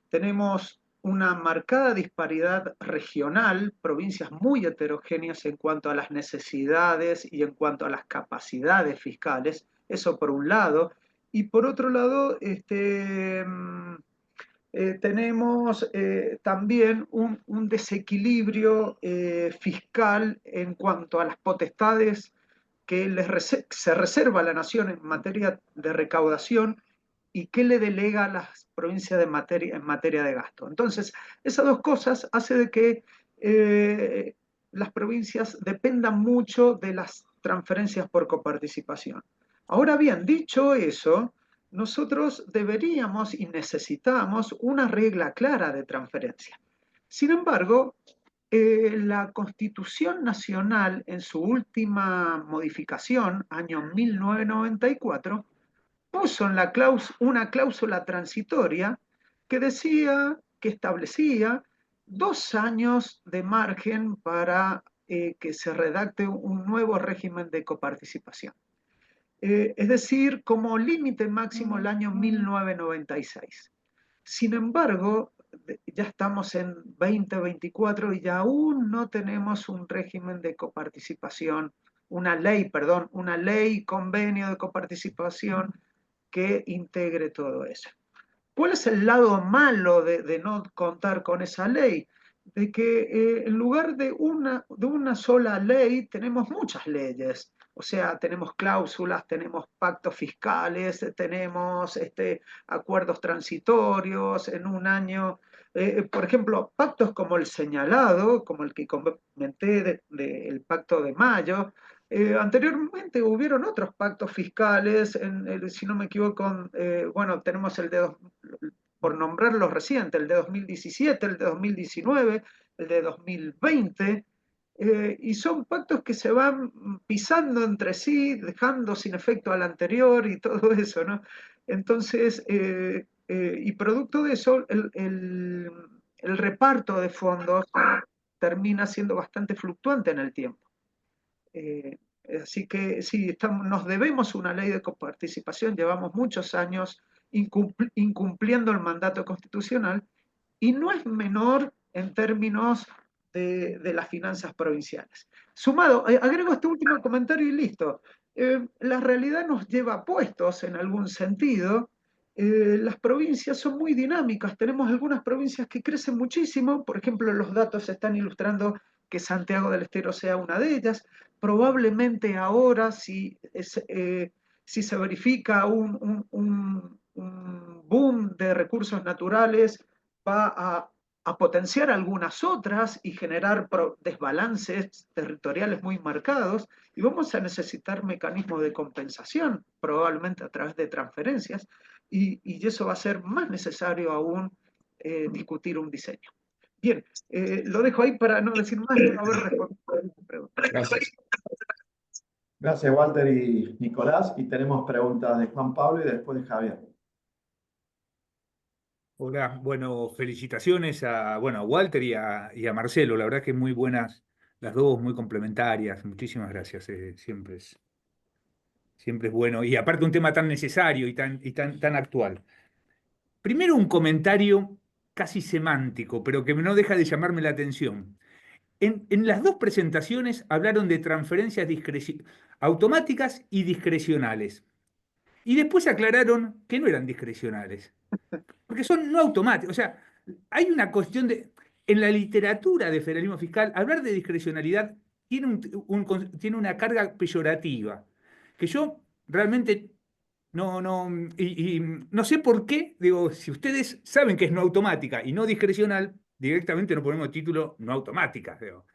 tenemos una marcada disparidad regional, provincias muy heterogéneas en cuanto a las necesidades y en cuanto a las capacidades fiscales, eso por un lado, y por otro lado, tenemos también un desequilibrio fiscal en cuanto a las potestades que se reserva a la nación en materia de recaudación y qué le delega a las provincias en materia de gasto. Entonces, esas dos cosas hacen de que las provincias dependan mucho de las transferencias por coparticipación. Ahora bien, dicho eso, nosotros deberíamos y necesitamos una regla clara de transferencia. Sin embargo, la Constitución Nacional, en su última modificación, año 1994, puso en una cláusula transitoria que decía, que establecía 2 años de margen para que se redacte un nuevo régimen de coparticipación. Es decir, como límite máximo el año 1996. Sin embargo, ya estamos en 2024 y aún no tenemos un régimen de coparticipación, una ley, convenio de coparticipación que integre todo eso. ¿Cuál es el lado malo de no contar con esa ley? De que en lugar de una sola ley tenemos muchas leyes. O sea, tenemos cláusulas, tenemos pactos fiscales, tenemos acuerdos transitorios en un año. Por ejemplo, pactos como el señalado, como el que comenté del Pacto de Mayo. Anteriormente hubieron otros pactos fiscales, si no me equivoco, bueno, tenemos por nombrar los recientes, el de 2017, el de 2019, el de 2020, y son pactos que se van pisando entre sí, dejando sin efecto al anterior y todo eso, ¿no? Entonces, y producto de eso, el reparto de fondos termina siendo bastante fluctuante en el tiempo. Eh, Así que sí, nos debemos una ley de coparticipación, llevamos muchos años incumpliendo el mandato constitucional y no es menor en términos de las finanzas provinciales. Sumado, agrego este último comentario y listo. La realidad nos lleva puestos en algún sentido. Las provincias son muy dinámicas, tenemos algunas provincias que crecen muchísimo, por ejemplo, los datos están ilustrando que Santiago del Estero sea una de ellas. Probablemente ahora, si se verifica un boom de recursos naturales, va a potenciar algunas otras y generar desbalances territoriales muy marcados, y vamos a necesitar mecanismos de compensación, probablemente a través de transferencias, y eso va a ser más necesario aún discutir un diseño. Bien, lo dejo ahí para no decir más y no haber respondido a la pregunta. Gracias. Gracias, Walter y Nicolás. Y tenemos preguntas de Juan Pablo y después de Javier. Hola, bueno, felicitaciones a Walter y a Marcelo. La verdad que muy buenas las dos, muy complementarias. Muchísimas gracias. Siempre es bueno. Y aparte un tema tan necesario y tan actual. Primero un comentario casi semántico, pero que no deja de llamarme la atención. En las dos presentaciones hablaron de transferencias automáticas y discrecionales. Y después aclararon que no eran discrecionales, porque son no automáticas. O sea, hay una cuestión de... En la literatura de federalismo fiscal, hablar de discrecionalidad tiene una carga peyorativa, que yo realmente y no sé por qué, digo, si ustedes saben que es no automática y no discrecional, directamente no ponemos título no automática. Digo.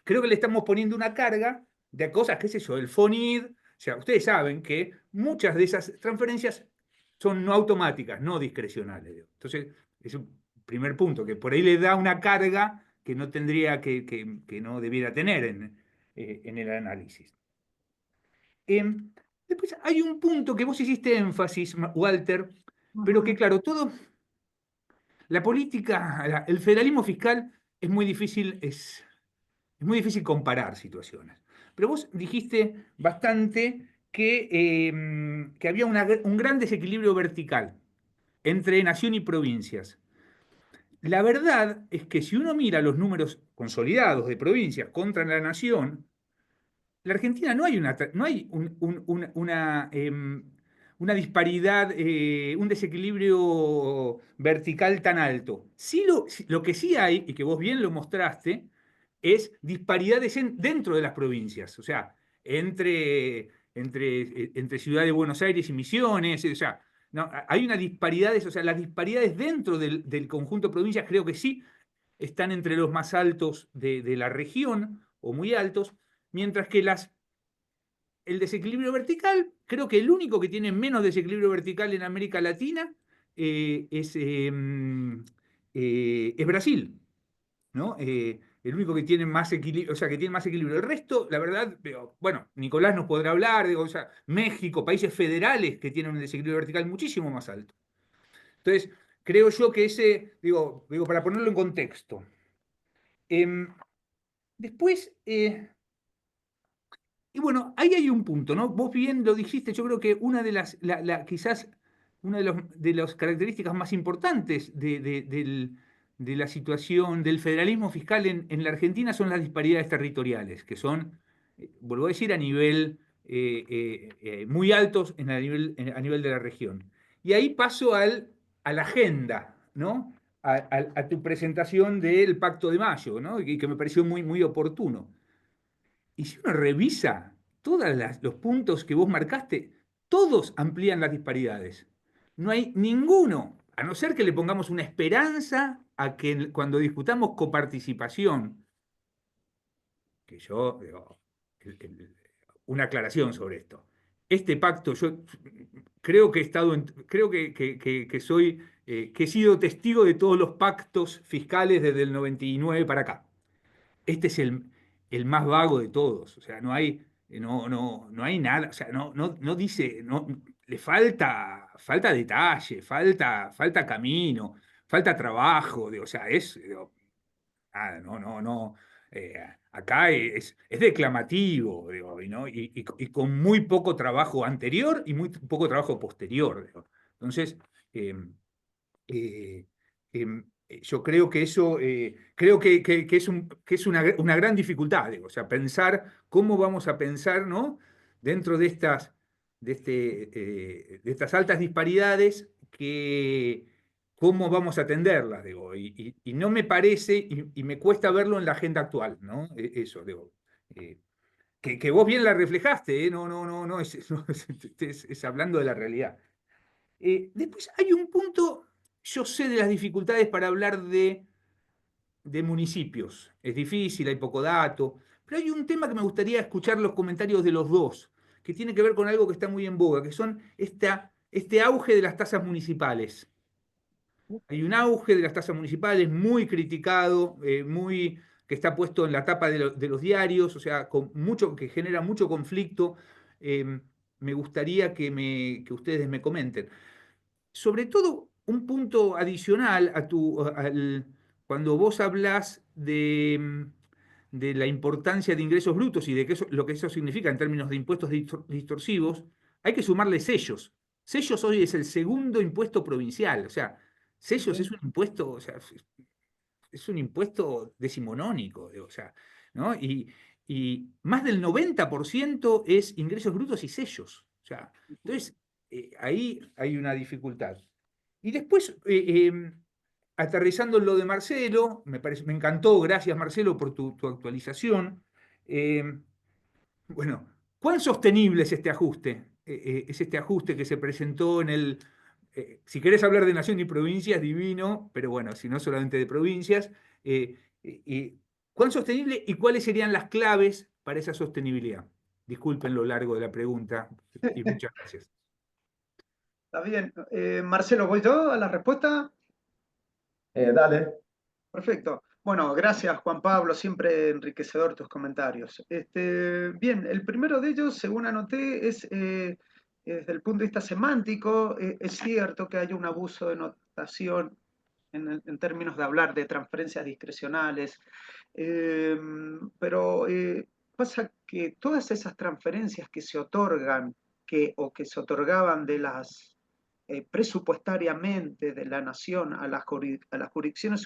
Creo que le estamos poniendo una carga de cosas, qué sé yo, el FONID. O sea, ustedes saben que muchas de esas transferencias son no automáticas, no discrecionales. Digo. Entonces, es un primer punto, que por ahí le da una carga que no tendría, que no debiera tener en el análisis. Después hay un punto que vos hiciste énfasis, Walter, pero que claro, la política, el federalismo fiscal es muy difícil comparar situaciones. Pero vos dijiste bastante que había un gran desequilibrio vertical entre nación y provincias. la verdad es que si uno mira los números consolidados de provincias contra la nación, la Argentina no hay una disparidad, un desequilibrio vertical tan alto. Lo que sí hay, y que vos bien lo mostraste, es disparidades dentro de las provincias, o sea, entre Ciudad de Buenos Aires y Misiones, o sea, no, hay unas disparidades, o sea, las disparidades dentro del conjunto de provincias creo que sí están entre los más altos de la región, o muy altos, mientras que el desequilibrio vertical, creo que el único que tiene menos desequilibrio vertical en América Latina es Brasil, ¿no? El único que tiene más equilibrio, o sea, que tiene más equilibrio. El resto, la verdad, bueno, Nicolás nos podrá hablar, digo, o sea, México, países federales que tienen un desequilibrio vertical muchísimo más alto. Entonces, creo yo que digo para ponerlo en contexto. Después, y bueno, ahí hay un punto, ¿no? Vos bien lo dijiste, yo creo que una de quizás una de las características más importantes de la situación del federalismo fiscal en la Argentina son las disparidades territoriales, que son, vuelvo a decir, a nivel muy altos a nivel de la región. Y ahí paso a la agenda, ¿no? A tu presentación del Pacto de Mayo, ¿no? Y que me pareció muy, muy oportuno. Y si uno revisa todos los puntos que vos marcaste, todos amplían las disparidades. No hay ninguno, a no ser que le pongamos una esperanza a que cuando discutamos coparticipación, que yo, digo, una aclaración sobre esto. Este pacto, yo creo que he estado, creo que soy, que he sido testigo de todos los pactos fiscales desde el 99 para acá. Este es el más vago de todos. O sea, no hay nada, o sea, no dice, le falta detalle, falta camino, falta trabajo, o sea, nada, no. Acá es declamativo, digo, y con muy poco trabajo anterior y muy poco trabajo posterior, digo. Entonces, eh, eh, yo creo que eso creo que es una gran dificultad, digo, o sea, pensar cómo vamos a pensar, ¿no? Dentro de estas altas disparidades, cómo vamos a atenderlas, digo, y no me parece, y me cuesta verlo en la agenda actual, ¿no? Eso, digo. Que vos bien la reflejaste, ¿eh? No, es hablando de la realidad. Después hay un punto, yo sé de las dificultades para hablar de municipios. Es difícil, hay poco dato, pero hay un tema que me gustaría escuchar los comentarios de los dos, que tiene que ver con algo que está muy en boga, que son este auge de las tasas municipales. Hay un auge de las tasas municipales muy criticado, que está puesto en la tapa de los diarios, o sea, que genera mucho conflicto. Eh, Me gustaría que ustedes me comenten. Sobre todo, un punto adicional cuando vos hablas de la importancia de ingresos brutos y de lo que eso significa en términos de impuestos distorsivos, hay que sumarle sellos. Sellos hoy es el segundo impuesto provincial, o sea, sellos es un impuesto, o sea, es un impuesto decimonónico, o sea, ¿no? Y más del 90% es ingresos brutos y sellos. O sea, entonces, ahí hay una dificultad. Y después, aterrizando en lo de Marcelo, me encantó, gracias Marcelo por tu actualización. Eh, bueno, ¿cuán sostenible es este ajuste? Es este ajuste que se presentó si querés hablar de nación y provincias, divino, pero bueno, si no solamente de provincias. eh, ¿Cuán sostenible y cuáles serían las claves para esa sostenibilidad? Disculpen lo largo de la pregunta y muchas gracias. Está bien. Marcelo, ¿voy yo a la respuesta? Dale. Perfecto. Bueno, gracias Juan Pablo, siempre enriquecedor tus comentarios. Bien, el primero de ellos, según anoté, es desde el punto de vista semántico, es cierto que hay un abuso de notación en términos de hablar de transferencias discrecionales, pero pasa que todas esas transferencias que se otorgan o que se otorgaban presupuestariamente de la nación a las jurisdicciones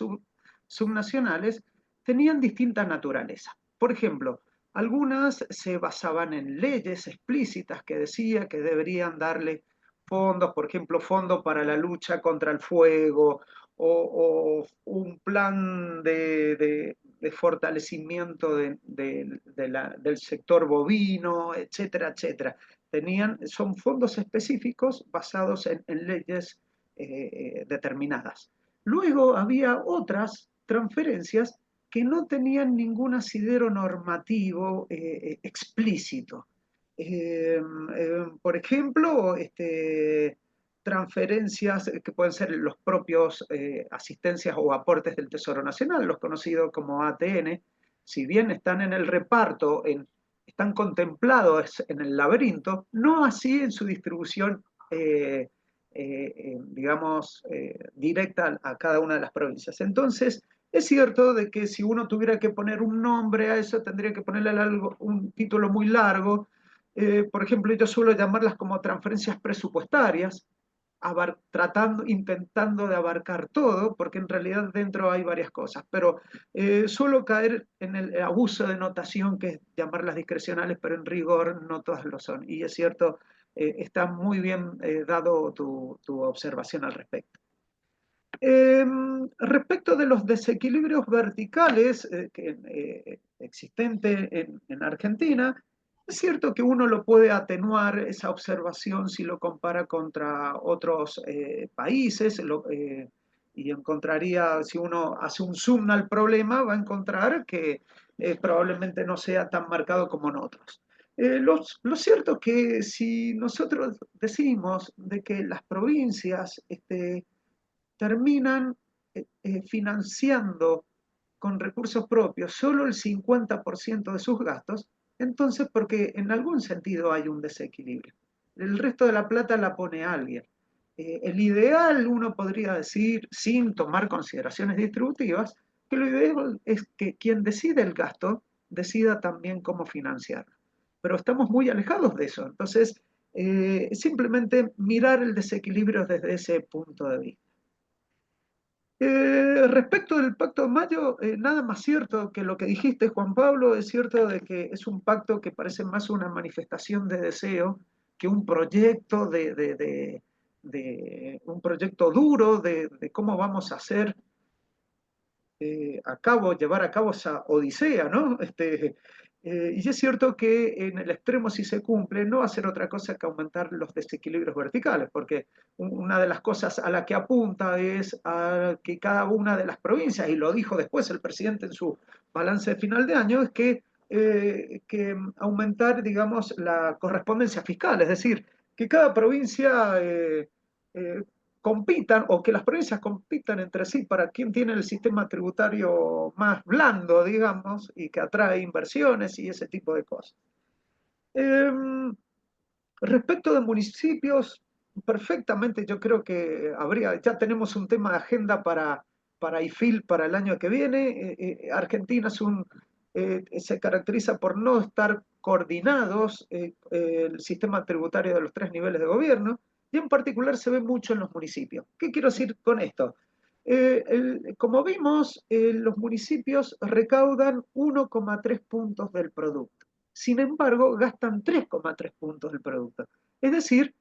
subnacionales tenían distinta naturaleza. Por ejemplo, algunas se basaban en leyes explícitas que decía que deberían darle fondos, por ejemplo, fondo para la lucha contra el fuego o un plan de fortalecimiento del sector bovino, etcétera, etcétera. Son fondos específicos basados en leyes determinadas. Luego había otras transferencias que no tenían ningún asidero normativo explícito. Por ejemplo, transferencias que pueden ser los propios asistencias o aportes del Tesoro Nacional, los conocidos como ATN, si bien están en el reparto, están contemplados en el laberinto, no así en su distribución, digamos, directa a cada una de las provincias. Entonces, es cierto de que si uno tuviera que poner un nombre a eso, tendría que ponerle un título muy largo. Por ejemplo, yo suelo llamarlas como transferencias presupuestarias, intentando de abarcar todo, porque en realidad dentro hay varias cosas, pero suelo caer en el abuso de notación, que es llamarlas discrecionales, pero en rigor no todas lo son. Y es cierto, está muy bien dado tu observación al respecto. Respecto de los desequilibrios verticales existentes en Argentina, es cierto que uno lo puede atenuar esa observación si lo compara contra otros países, y encontraría, si uno hace un zoom al problema, va a encontrar que probablemente no sea tan marcado como en otros. Lo cierto es que si nosotros decimos de que las provincias terminan financiando con recursos propios solo el 50% de sus gastos, entonces porque en algún sentido hay un desequilibrio. El resto de la plata la pone alguien. El ideal, uno podría decir, sin tomar consideraciones distributivas, que lo ideal es que quien decide el gasto decida también cómo financiarlo. Pero estamos muy alejados de eso. Entonces, simplemente mirar el desequilibrio desde ese punto de vista. Respecto del Pacto de Mayo, nada más cierto que lo que dijiste, Juan Pablo. Es cierto de que es un pacto que parece más una manifestación de deseo que un proyecto un proyecto duro de cómo vamos a hacer llevar a cabo esa odisea, ¿no? Y es cierto que en el extremo, si se cumple, no va a ser otra cosa que aumentar los desequilibrios verticales, porque una de las cosas a la que apunta es a que cada una de las provincias, y lo dijo después el presidente en su balance de final de año, es que aumentar, digamos, la correspondencia fiscal, es decir, que cada provincia compitan, o que las provincias compitan entre sí para quién tiene el sistema tributario más blando, digamos, y que atrae inversiones y ese tipo de cosas. Respecto de municipios, perfectamente yo creo que ya tenemos un tema de agenda para IFIL para el año que viene. Argentina se caracteriza por no estar coordinados el sistema tributario de los 3 niveles de gobierno, y en particular se ve mucho en los municipios. ¿Qué quiero decir con esto? Como vimos, los municipios recaudan 1,3 puntos del producto. Sin embargo, gastan 3,3 puntos del producto. Es decir,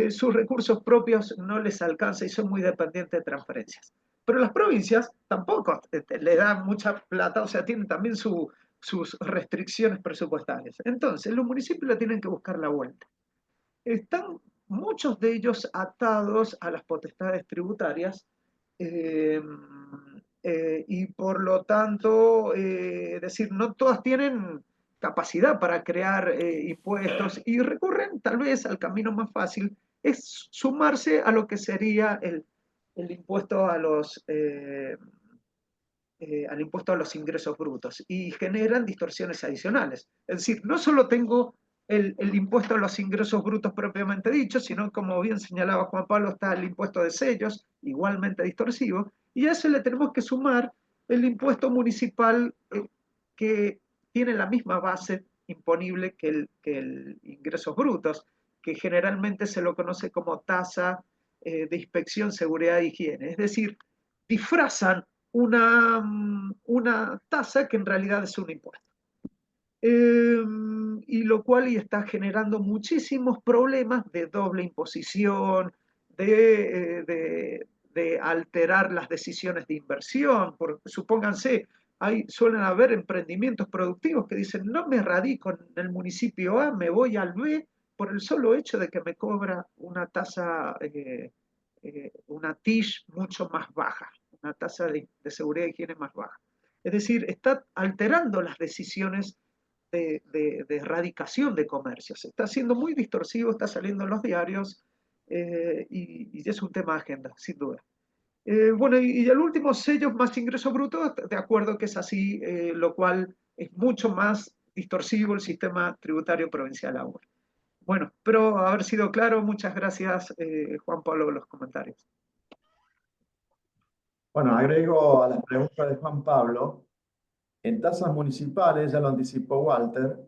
sus recursos propios no les alcanza y son muy dependientes de transferencias. Pero las provincias tampoco le dan mucha plata, o sea, tienen también sus restricciones presupuestarias. Entonces, los municipios le tienen que buscar la vuelta. Están muchos de ellos atados a las potestades tributarias, y por lo tanto, es decir, no todas tienen capacidad para crear impuestos, y recurren tal vez al camino más fácil, es sumarse a lo que sería el impuesto al impuesto a los ingresos brutos, y generan distorsiones adicionales. Es decir, no solo tengo el impuesto a los ingresos brutos propiamente dicho, sino, como bien señalaba Juan Pablo, está el impuesto de sellos, igualmente distorsivo, y a eso le tenemos que sumar el impuesto municipal, que tiene la misma base imponible que el ingresos brutos, que generalmente se lo conoce como tasa de inspección, seguridad e higiene. Es decir, disfrazan una tasa que en realidad es un impuesto. Y lo cual y está generando muchísimos problemas de doble imposición, de alterar las decisiones de inversión. Supónganse, suelen haber emprendimientos productivos que dicen, no me radico en el municipio A, me voy al B por el solo hecho de que me cobra una tasa, una TIC mucho más baja, una tasa de seguridad y higiene más baja. Es decir, está alterando las decisiones de erradicación de comercios. Está siendo muy distorsivo, está saliendo en los diarios y es un tema de agenda, sin duda. Bueno, y el último, sellos más ingresos brutos, de acuerdo que es así, lo cual es mucho más distorsivo el sistema tributario provincial ahora. Bueno, espero haber sido claro. Muchas gracias, Juan Pablo, por los comentarios. Bueno, agrego a las preguntas de Juan Pablo. En tasas municipales, ya lo anticipó Walter,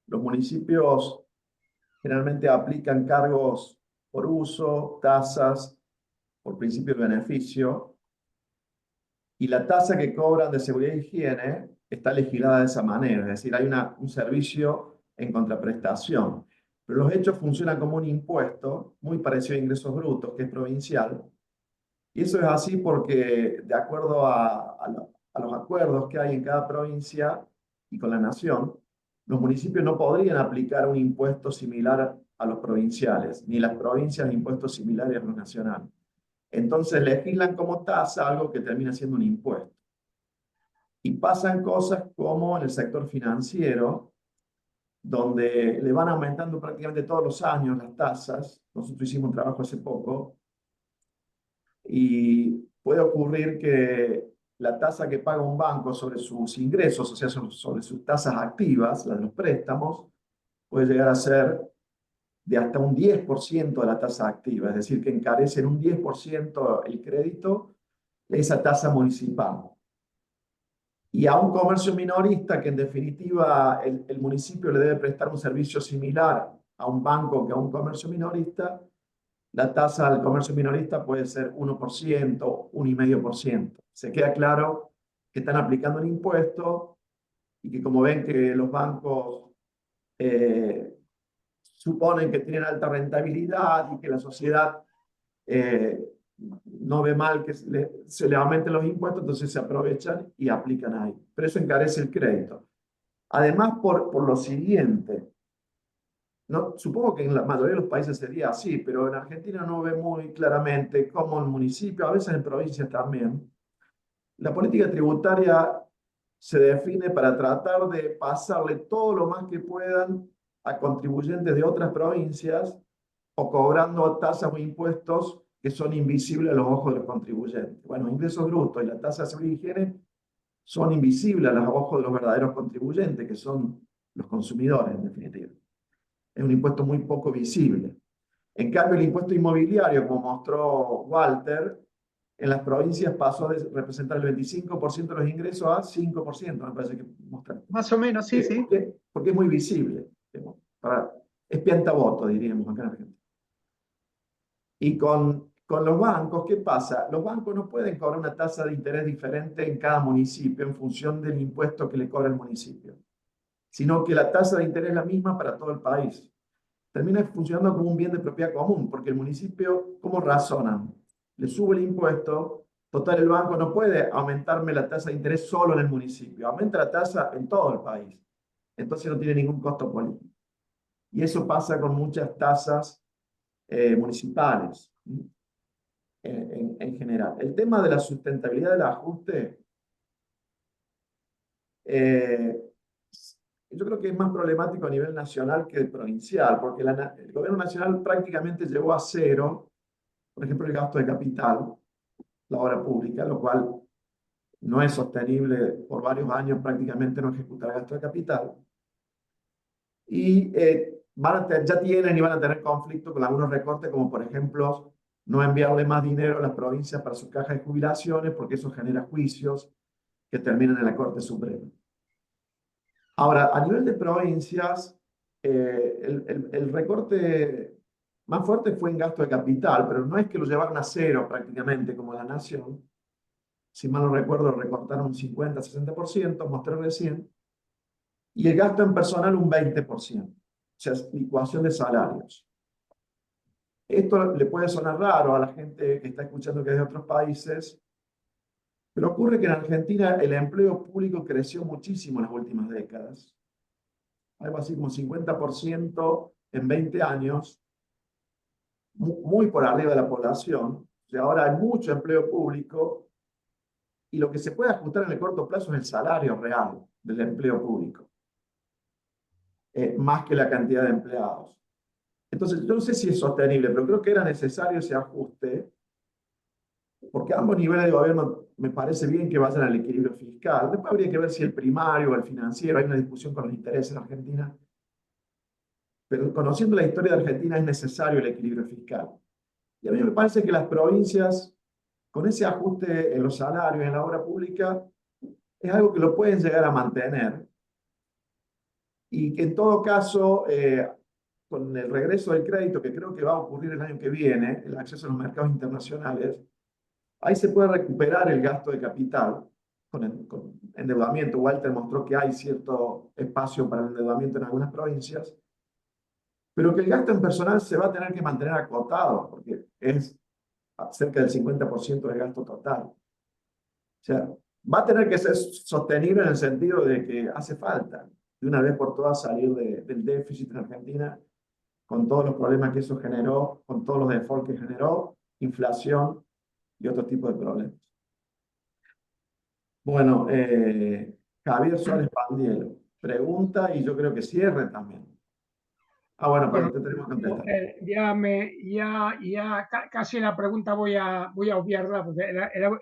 los municipios generalmente aplican cargos por uso, tasas, por principio de beneficio, y la tasa que cobran de seguridad e higiene está legislada de esa manera, es decir, hay un servicio en contraprestación. Pero los hechos funcionan como un impuesto, muy parecido a ingresos brutos, que es provincial, y eso es así porque, de acuerdo a los acuerdos que hay en cada provincia y con la nación, los municipios no podrían aplicar un impuesto similar a los provinciales, ni las provincias impuestos similares a los nacionales. Entonces legislan como tasa algo que termina siendo un impuesto. Y pasan cosas como en el sector financiero, donde le van aumentando prácticamente todos los años las tasas. Nosotros hicimos un trabajo hace poco, y puede ocurrir que la tasa que paga un banco sobre sus ingresos, o sea, sobre sus tasas activas, las de los préstamos, puede llegar a ser de hasta un 10% de la tasa activa, es decir, que encarece en un 10% el crédito de esa tasa municipal. Y a un comercio minorista, que en definitiva el municipio le debe prestar un servicio similar a un banco que a un comercio minorista, la tasa al comercio minorista puede ser 1%, 1,5%. Se queda claro que están aplicando un impuesto y que, como ven que los bancos suponen que tienen alta rentabilidad y que la sociedad no ve mal que se le aumenten los impuestos, entonces se aprovechan y aplican ahí. Pero eso encarece el crédito. Además, por lo siguiente, no, supongo que en la mayoría de los países sería así, pero en Argentina no ve muy claramente cómo el municipio, a veces en provincias también, la política tributaria se define para tratar de pasarle todo lo más que puedan a contribuyentes de otras provincias o cobrando tasas o impuestos que son invisibles a los ojos de los contribuyentes. Bueno, ingresos brutos y la tasa de seguridad y higiene son invisibles a los ojos de los verdaderos contribuyentes, que son los consumidores, en definitiva. Es un impuesto muy poco visible. En cambio, el impuesto inmobiliario, como mostró Walter, en las provincias pasó de representar el 25% de los ingresos a 5%, me parece que mostrar. Más o menos, sí, sí. Porque es muy visible. Es piantavoto, diríamos acá en Argentina. Y con los bancos, ¿qué pasa? Los bancos no pueden cobrar una tasa de interés diferente en cada municipio en función del impuesto que le cobra el municipio, sino que la tasa de interés es la misma para todo el país. Termina funcionando como un bien de propiedad común, porque el municipio, ¿cómo razonan? Le sube el impuesto, total el banco no puede aumentarme la tasa de interés solo en el municipio, aumenta la tasa en todo el país. Entonces no tiene ningún costo político. Y eso pasa con muchas tasas municipales en general. El tema de la sustentabilidad del ajuste, yo creo que es más problemático a nivel nacional que provincial, porque el gobierno nacional prácticamente llevó a cero, por ejemplo, el gasto de capital, la obra pública, lo cual no es sostenible por varios años, prácticamente no ejecutar gasto de capital. Y ya tienen y van a tener conflicto con algunos recortes, como por ejemplo no enviarle más dinero a las provincias para sus cajas de jubilaciones, porque eso genera juicios que terminan en la Corte Suprema. Ahora, a nivel de provincias, el recorte más fuerte fue en gasto de capital, pero no es que lo llevaron a cero prácticamente como la nación. Si mal no recuerdo, recortaron un 50-60%, mostré recién, y el gasto en personal un 20%, o sea, licuación de salarios. Esto le puede sonar raro a la gente que está escuchando que es de otros países, pero ocurre que en Argentina el empleo público creció muchísimo en las últimas décadas. Algo así como 50% en 20 años, muy por arriba de la población. O sea, ahora hay mucho empleo público y lo que se puede ajustar en el corto plazo es el salario real del empleo público, más que la cantidad de empleados. Entonces, yo no sé si es sostenible, pero creo que era necesario ese ajuste, porque ambos niveles de gobierno me parece bien que vayan al equilibrio fiscal. Después habría que ver si el primario o el financiero, hay una discusión con los intereses en Argentina, pero conociendo la historia de Argentina es necesario el equilibrio fiscal. Y a mí me parece que las provincias, con ese ajuste en los salarios, en la obra pública, es algo que lo pueden llegar a mantener y que en todo caso, con el regreso del crédito, que creo que va a ocurrir el año que viene, el acceso a los mercados internacionales, ahí se puede recuperar el gasto de capital con endeudamiento. Walter mostró que hay cierto espacio para el endeudamiento en algunas provincias, pero que el gasto en personal se va a tener que mantener acotado, porque es cerca del 50% del gasto total. O sea, va a tener que ser sostenible en el sentido de que hace falta, de una vez por todas, salir del déficit en Argentina, con todos los problemas que eso generó, con todos los defaults que generó, inflación y otro tipo de problemas. Bueno, Javier Suárez Pandielo pregunta y yo creo que cierre también. Ah, bueno, pero te tenemos que contestar. Casi la pregunta voy a obviarla, porque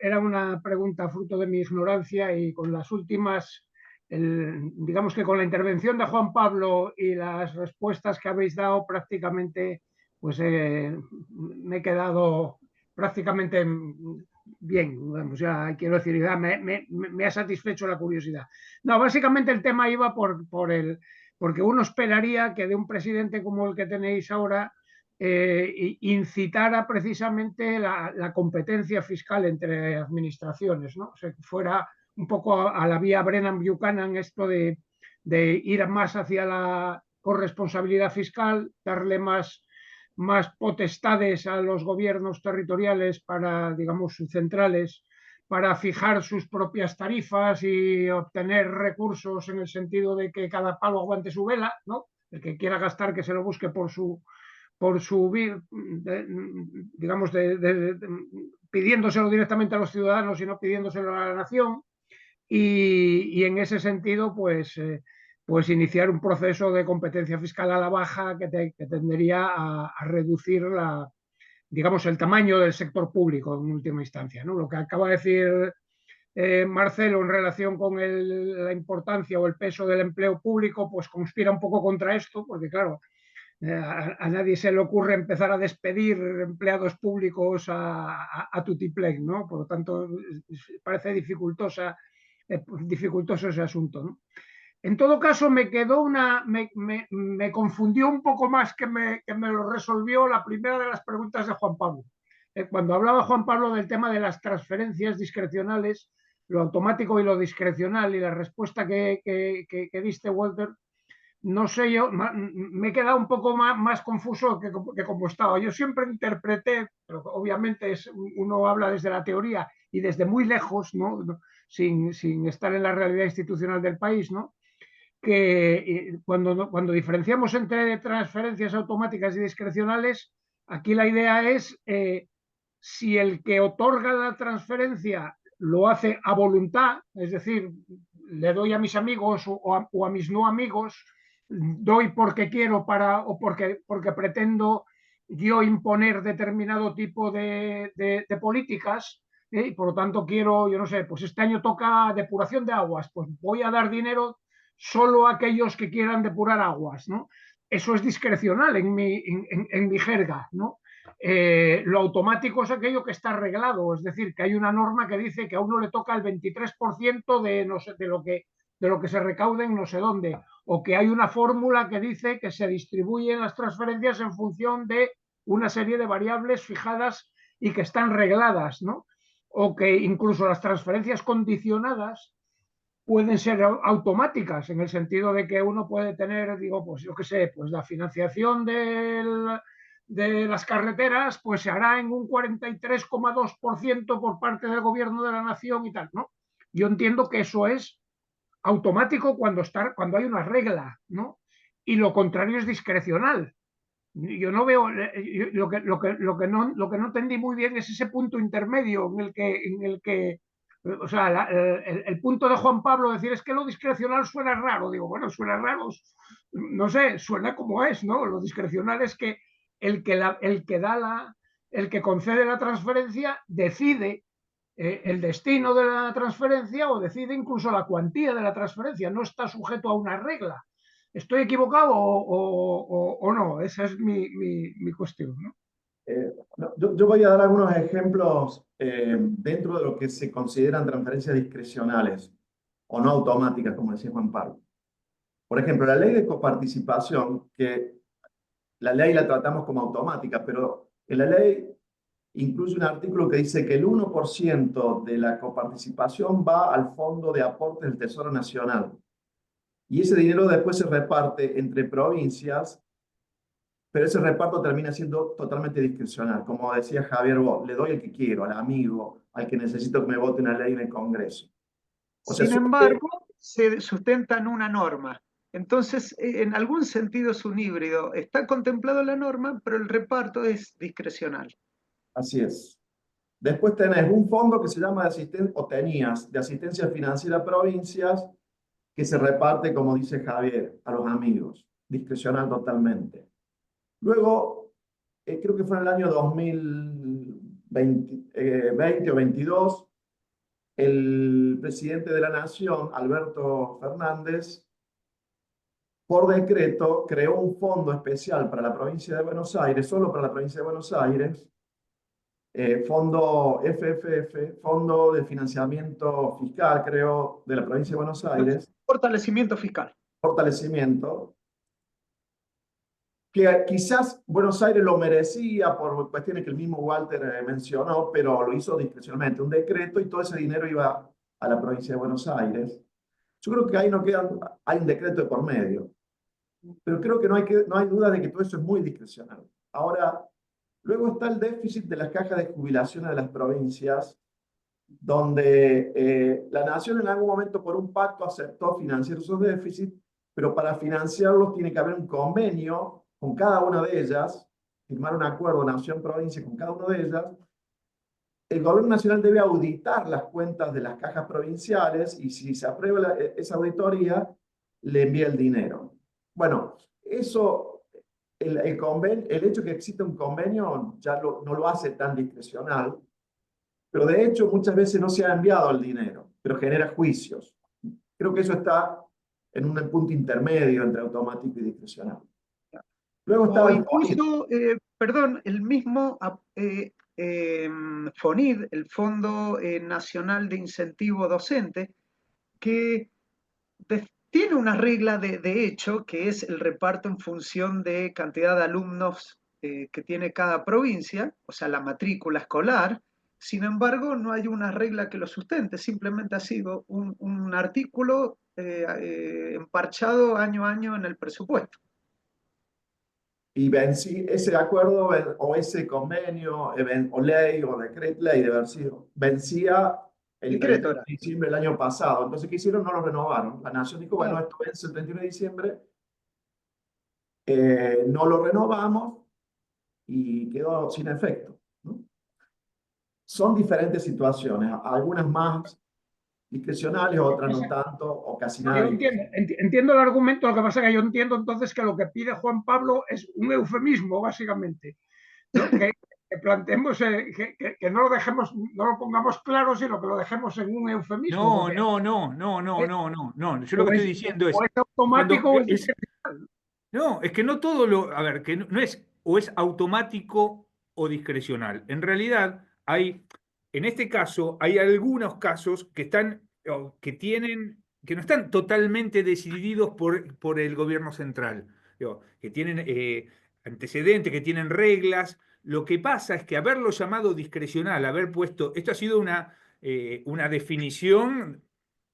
era una pregunta fruto de mi ignorancia y con las últimas, digamos que con la intervención de Juan Pablo y las respuestas que habéis dado prácticamente, pues me he quedado prácticamente bien, vamos, ya quiero decir, ya me ha satisfecho la curiosidad. No, básicamente el tema iba porque uno esperaría que de un presidente como el que tenéis ahora incitara precisamente la competencia fiscal entre administraciones, ¿no? O sea, que fuera un poco a la vía Brennan-Buchanan esto de ir más hacia la corresponsabilidad fiscal, darle más potestades a los gobiernos territoriales para, digamos, centrales, para fijar sus propias tarifas y obtener recursos en el sentido de que cada palo aguante su vela, ¿no? El que quiera gastar que se lo busque por su digamos, pidiéndoselo directamente a los ciudadanos y no pidiéndoselo a la nación. Y en ese sentido, pues iniciar un proceso de competencia fiscal a la baja que tendería a reducir digamos, el tamaño del sector público en última instancia, ¿no? Lo que acaba de decir Marcelo en relación con la importancia o el peso del empleo público, pues conspira un poco contra esto, porque claro, a nadie se le ocurre empezar a despedir empleados públicos a tutiplén, ¿no? Por lo tanto, parece dificultoso ese asunto, ¿no? En todo caso, me confundió un poco más que me lo resolvió la primera de las preguntas de Juan Pablo. Cuando hablaba Juan Pablo del tema de las transferencias discrecionales, lo automático y lo discrecional, y la respuesta que diste, Walter, no sé, yo me he quedado un poco más confuso que como estaba. Yo siempre interpreté, pero obviamente uno habla desde la teoría y desde muy lejos, ¿no? Sin estar en la realidad institucional del país, ¿no? Que cuando diferenciamos entre transferencias automáticas y discrecionales, aquí la idea es si el que otorga la transferencia lo hace a voluntad, es decir, le doy a mis amigos o a mis no amigos, doy porque quiero o porque pretendo yo imponer determinado tipo de políticas, y por lo tanto quiero, yo no sé, pues este año toca depuración de aguas, pues voy a dar dinero solo a aquellos que quieran depurar aguas, ¿no? Eso es discrecional en mi jerga, ¿no? Lo automático es aquello que está arreglado, es decir, que hay una norma que dice que a uno le toca el 23% no sé, de lo que se recaude en no sé dónde, o que hay una fórmula que dice que se distribuyen las transferencias en función de una serie de variables fijadas y que están regladas, ¿no? O que incluso las transferencias condicionadas pueden ser automáticas, en el sentido de que uno puede tener, digo, pues yo qué sé, pues la financiación de las carreteras pues se hará en un 43,2% por parte del gobierno de la nación y tal, ¿no? Yo entiendo que eso es automático cuando hay una regla, ¿no? Y lo contrario es discrecional. Yo no veo, lo que no entendí muy bien es ese punto intermedio en el que o sea, el punto de Juan Pablo decir es que lo discrecional suena raro. Digo, bueno, suena raro, no sé, suena como es, ¿no? Lo discrecional es que el que concede la transferencia decide el destino de la transferencia o decide incluso la cuantía de la transferencia, no está sujeto a una regla. ¿Estoy equivocado o no? Esa es mi cuestión, ¿no? No, yo voy a dar algunos ejemplos dentro de lo que se consideran transferencias discrecionales o no automáticas, como decía Juan Pablo. Por ejemplo, la ley de coparticipación, que la ley la tratamos como automática, pero en la ley incluye un artículo que dice que el 1% de la coparticipación va al Fondo de Aportes del Tesoro Nacional. Y ese dinero después se reparte entre provincias, pero ese reparto termina siendo totalmente discrecional. Como decía Javier, le doy al que quiero, al amigo, al que necesito que me vote una ley en el Congreso. O sea, Sin embargo, se sustenta en una norma. Entonces, en algún sentido es un híbrido. Está contemplado la norma, pero el reparto es discrecional. así es. Después tenés un fondo que se llama de asistencia, o tenías, de asistencia financiera a provincias, que se reparte, como dice Javier, a los amigos, discrecional totalmente. Luego, creo que fue en el año 2020 o 22, el presidente de la Nación, Alberto Fernández, por decreto creó un fondo especial para la provincia de Buenos Aires, solo para la provincia de Buenos Aires, fondo FFF, Fondo de Financiamiento Fiscal, creo, de la provincia de Buenos Aires, Fortalecimiento fiscal. fortalecimiento, que quizás Buenos Aires lo merecía por cuestiones que el mismo Walter mencionó, pero lo hizo discrecionalmente, un decreto, y todo ese dinero iba a la provincia de Buenos Aires. Yo creo que ahí no queda, hay un decreto de por medio, pero creo que no hay duda de que todo eso es muy discrecional. Ahora, luego está el déficit de las cajas de jubilación de las provincias, donde la Nación en algún momento por un pacto aceptó financiar esos déficits, pero para financiarlos tiene que haber un convenio con cada una de ellas, firmar un acuerdo Nación-Provincia con cada una de ellas. El gobierno nacional debe auditar las cuentas de las cajas provinciales y si se aprueba esa auditoría, le envía el dinero. Bueno, eso, el hecho de que exista un convenio ya no lo hace tan discrecional, pero de hecho muchas veces no se ha enviado el dinero, pero genera juicios. Creo que eso está en un punto intermedio entre automático y discrecional. Luego está o incluso, perdón, el mismo FONID, el Fondo Nacional de Incentivo Docente, que tiene una regla de hecho, que es el reparto en función de cantidad de alumnos que tiene cada provincia, o sea, la matrícula escolar. Sin embargo, no hay una regla que lo sustente, simplemente ha sido un artículo emparchado año a año en el presupuesto. Y ese acuerdo o ese convenio o ley o decreto ley de haber sido, vencía el 31 de diciembre del año pasado. Entonces, ¿qué hicieron? No lo renovaron. La Nación dijo, bueno, esto vence el 31 de diciembre, no lo renovamos y quedó sin efecto, ¿no? Son diferentes situaciones, algunas más discrecionales, otras no tanto, o casi nada. Yo entiendo el argumento, lo que pasa es que yo entiendo entonces que lo que pide Juan Pablo es un eufemismo, básicamente, ¿no? que planteemos, que no lo dejemos, no lo pongamos claro, sino que lo dejemos en un eufemismo. No. Yo lo que estoy diciendo es... O es automático o es discrecional. No, es que no todo lo... A ver, que no es o es automático o discrecional. En realidad, en este caso, hay algunos casos que no están totalmente decididos por el gobierno central. Que tienen antecedentes, que tienen reglas. Lo que pasa es que haberlo llamado discrecional, haber puesto, esto ha sido una definición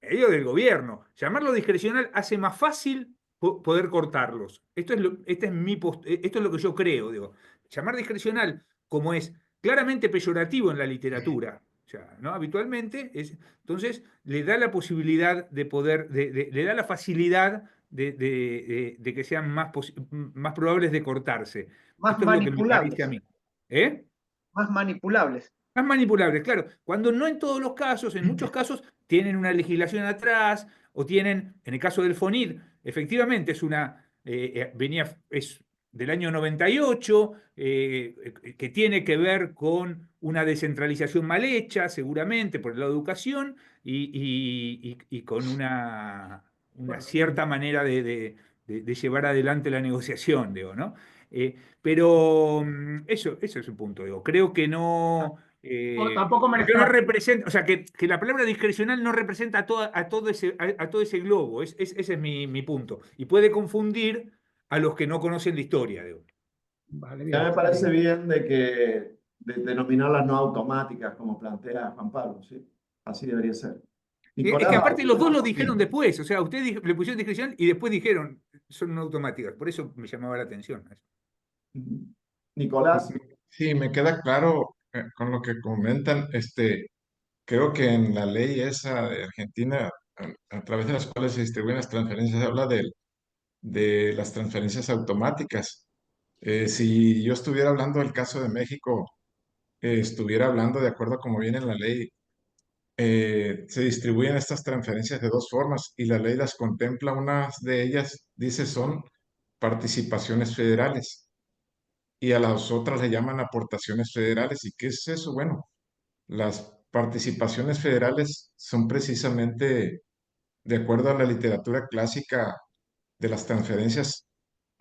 medio del gobierno. Llamarlo discrecional hace más fácil poder cortarlos. Esto es lo que yo creo, digo. Llamar discrecional, como es claramente peyorativo en la literatura, o sea, ¿no? Habitualmente, entonces le da la posibilidad de poder, le da la facilidad de que sean más probables de cortarse. Más Esto es lo que me parece a manipulables. mí. ¿Eh? Más manipulables. Más manipulables, claro. Cuando no en todos los casos, en muchos casos, tienen una legislación atrás, o tienen, en el caso del FONID, efectivamente es del año 98, que tiene que ver con una descentralización mal hecha, seguramente, por la educación, y con una cierta manera de llevar adelante la negociación, digo, ¿no? Pero eso es un punto, digo. Creo que no. Tampoco merece Que no la pena. representa, o sea, que la palabra discrecional no representa a todo ese globo. Ese es mi punto. Y puede confundir a los que no conocen la historia, digo. Vale, Ya bien. me parece bien de denominarlas no automáticas, como plantea Juan Pablo, ¿sí? Así debería ser. Es que Nicolás, aparte los dos lo dijeron Sí. después. O sea, ustedes le pusieron discrecional y después dijeron son no automáticas. Por eso me llamaba la atención. Nicolás, Sí, me queda claro con lo que comentan. Creo que en la ley esa de Argentina, a través de las cuales se distribuyen las transferencias, habla de las transferencias automáticas. Si yo estuviera hablando del caso de México, estuviera hablando de acuerdo a como viene en la ley, se distribuyen estas transferencias de dos formas y la ley las contempla. Unas de ellas dice son participaciones federales y a las otras le llaman aportaciones federales. ¿Y qué es eso? Bueno, las participaciones federales son precisamente, de acuerdo a la literatura clásica de las transferencias,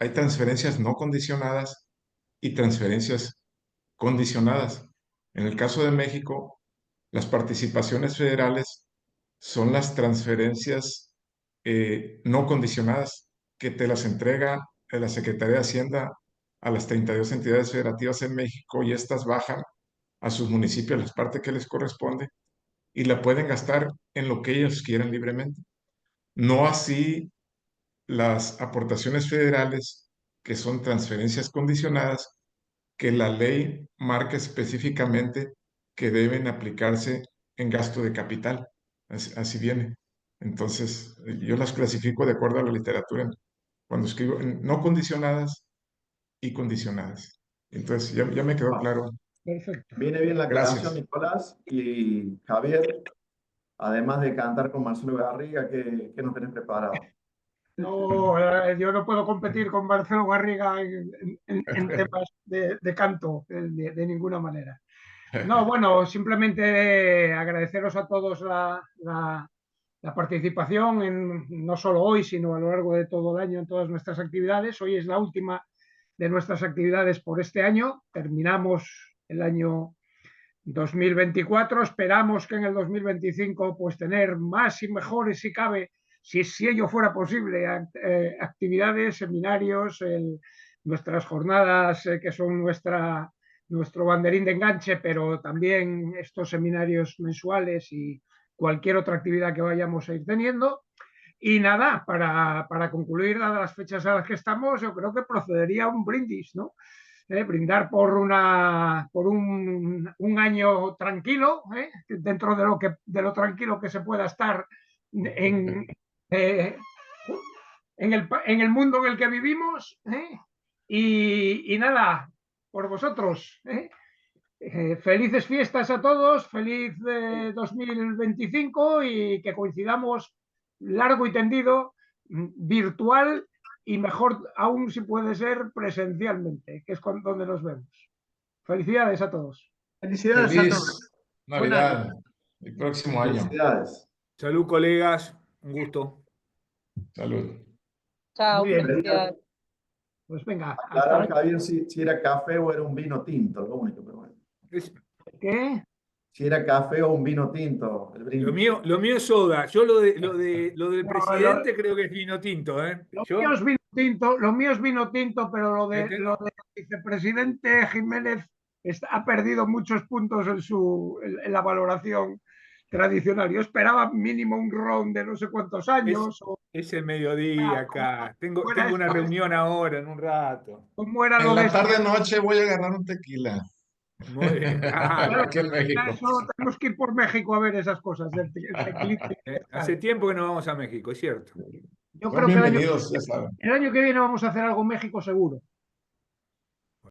hay transferencias no condicionadas y transferencias condicionadas. En el caso de México, las participaciones federales son las transferencias no condicionadas que te las entrega la Secretaría de Hacienda a las 32 entidades federativas en México y estas bajan a sus municipios las partes que les corresponde y la pueden gastar en lo que ellos quieran libremente. No así las aportaciones federales, que son transferencias condicionadas, que la ley marca específicamente que deben aplicarse en gasto de capital. Así viene. Entonces, yo las clasifico de acuerdo a la literatura, cuando escribo en no condicionadas y condicionadas. Entonces, ya me quedó claro. Perfecto. viene bien la aclaración, Gracias. Nicolás. Y Javier, además de cantar con Marcelo Garriga, ¿qué nos tenés preparado? No, yo no puedo competir con Marcelo Garriga en temas de canto de ninguna manera. No, bueno, simplemente agradeceros a todos la participación no solo hoy, sino a lo largo de todo el año en todas nuestras actividades. Hoy es la última de nuestras actividades por este año. Terminamos el año 2024. Esperamos que en el 2025 pues tener más y mejores, si cabe, si ello fuera posible, actividades, seminarios, nuestras jornadas que son nuestro banderín de enganche, pero también estos seminarios mensuales y cualquier otra actividad que vayamos a ir teniendo. Y nada, para concluir, dadas las fechas a las que estamos, yo creo que procedería un brindis, ¿no? Brindar por un año tranquilo, dentro de lo tranquilo que se pueda estar en, en el mundo en el que vivimos, y nada, por vosotros. Felices fiestas a todos, feliz 2025 y que coincidamos largo y tendido, virtual y mejor aún si puede ser presencialmente, que es donde nos vemos. Felicidades a todos. Felicidades a todos. Feliz Buen año. Navidad, el próximo año. Felicidades. Salud, colegas. Un gusto. Salud. Chao, Muy bien. felicidades. Pues venga, hasta Aclarar, luego. Javier, si era café o era un vino tinto, lo único, pero bueno. ¿Qué? Si era café o un vino tinto, el brindis. Lo mío es soda. Yo lo del No, presidente creo que es vino tinto, ¿eh? Lo Yo- mío es vino tinto, lo mío es vino tinto, pero lo de vicepresidente Jiménez ha perdido muchos puntos en la valoración tradicional. Yo esperaba mínimo un ron de no sé cuántos años. Es el mediodía acá. Tengo una reunión ahora en un rato. ¿Cómo era En lo la de tarde-noche voy a agarrar un tequila. Muy bien. Aquí en México. eso? Tenemos que ir por México a ver esas cosas. Hace tiempo que no vamos a México, es cierto. Yo Son creo que bienvenidos, ya saben. el año que viene vamos a hacer algo en México seguro.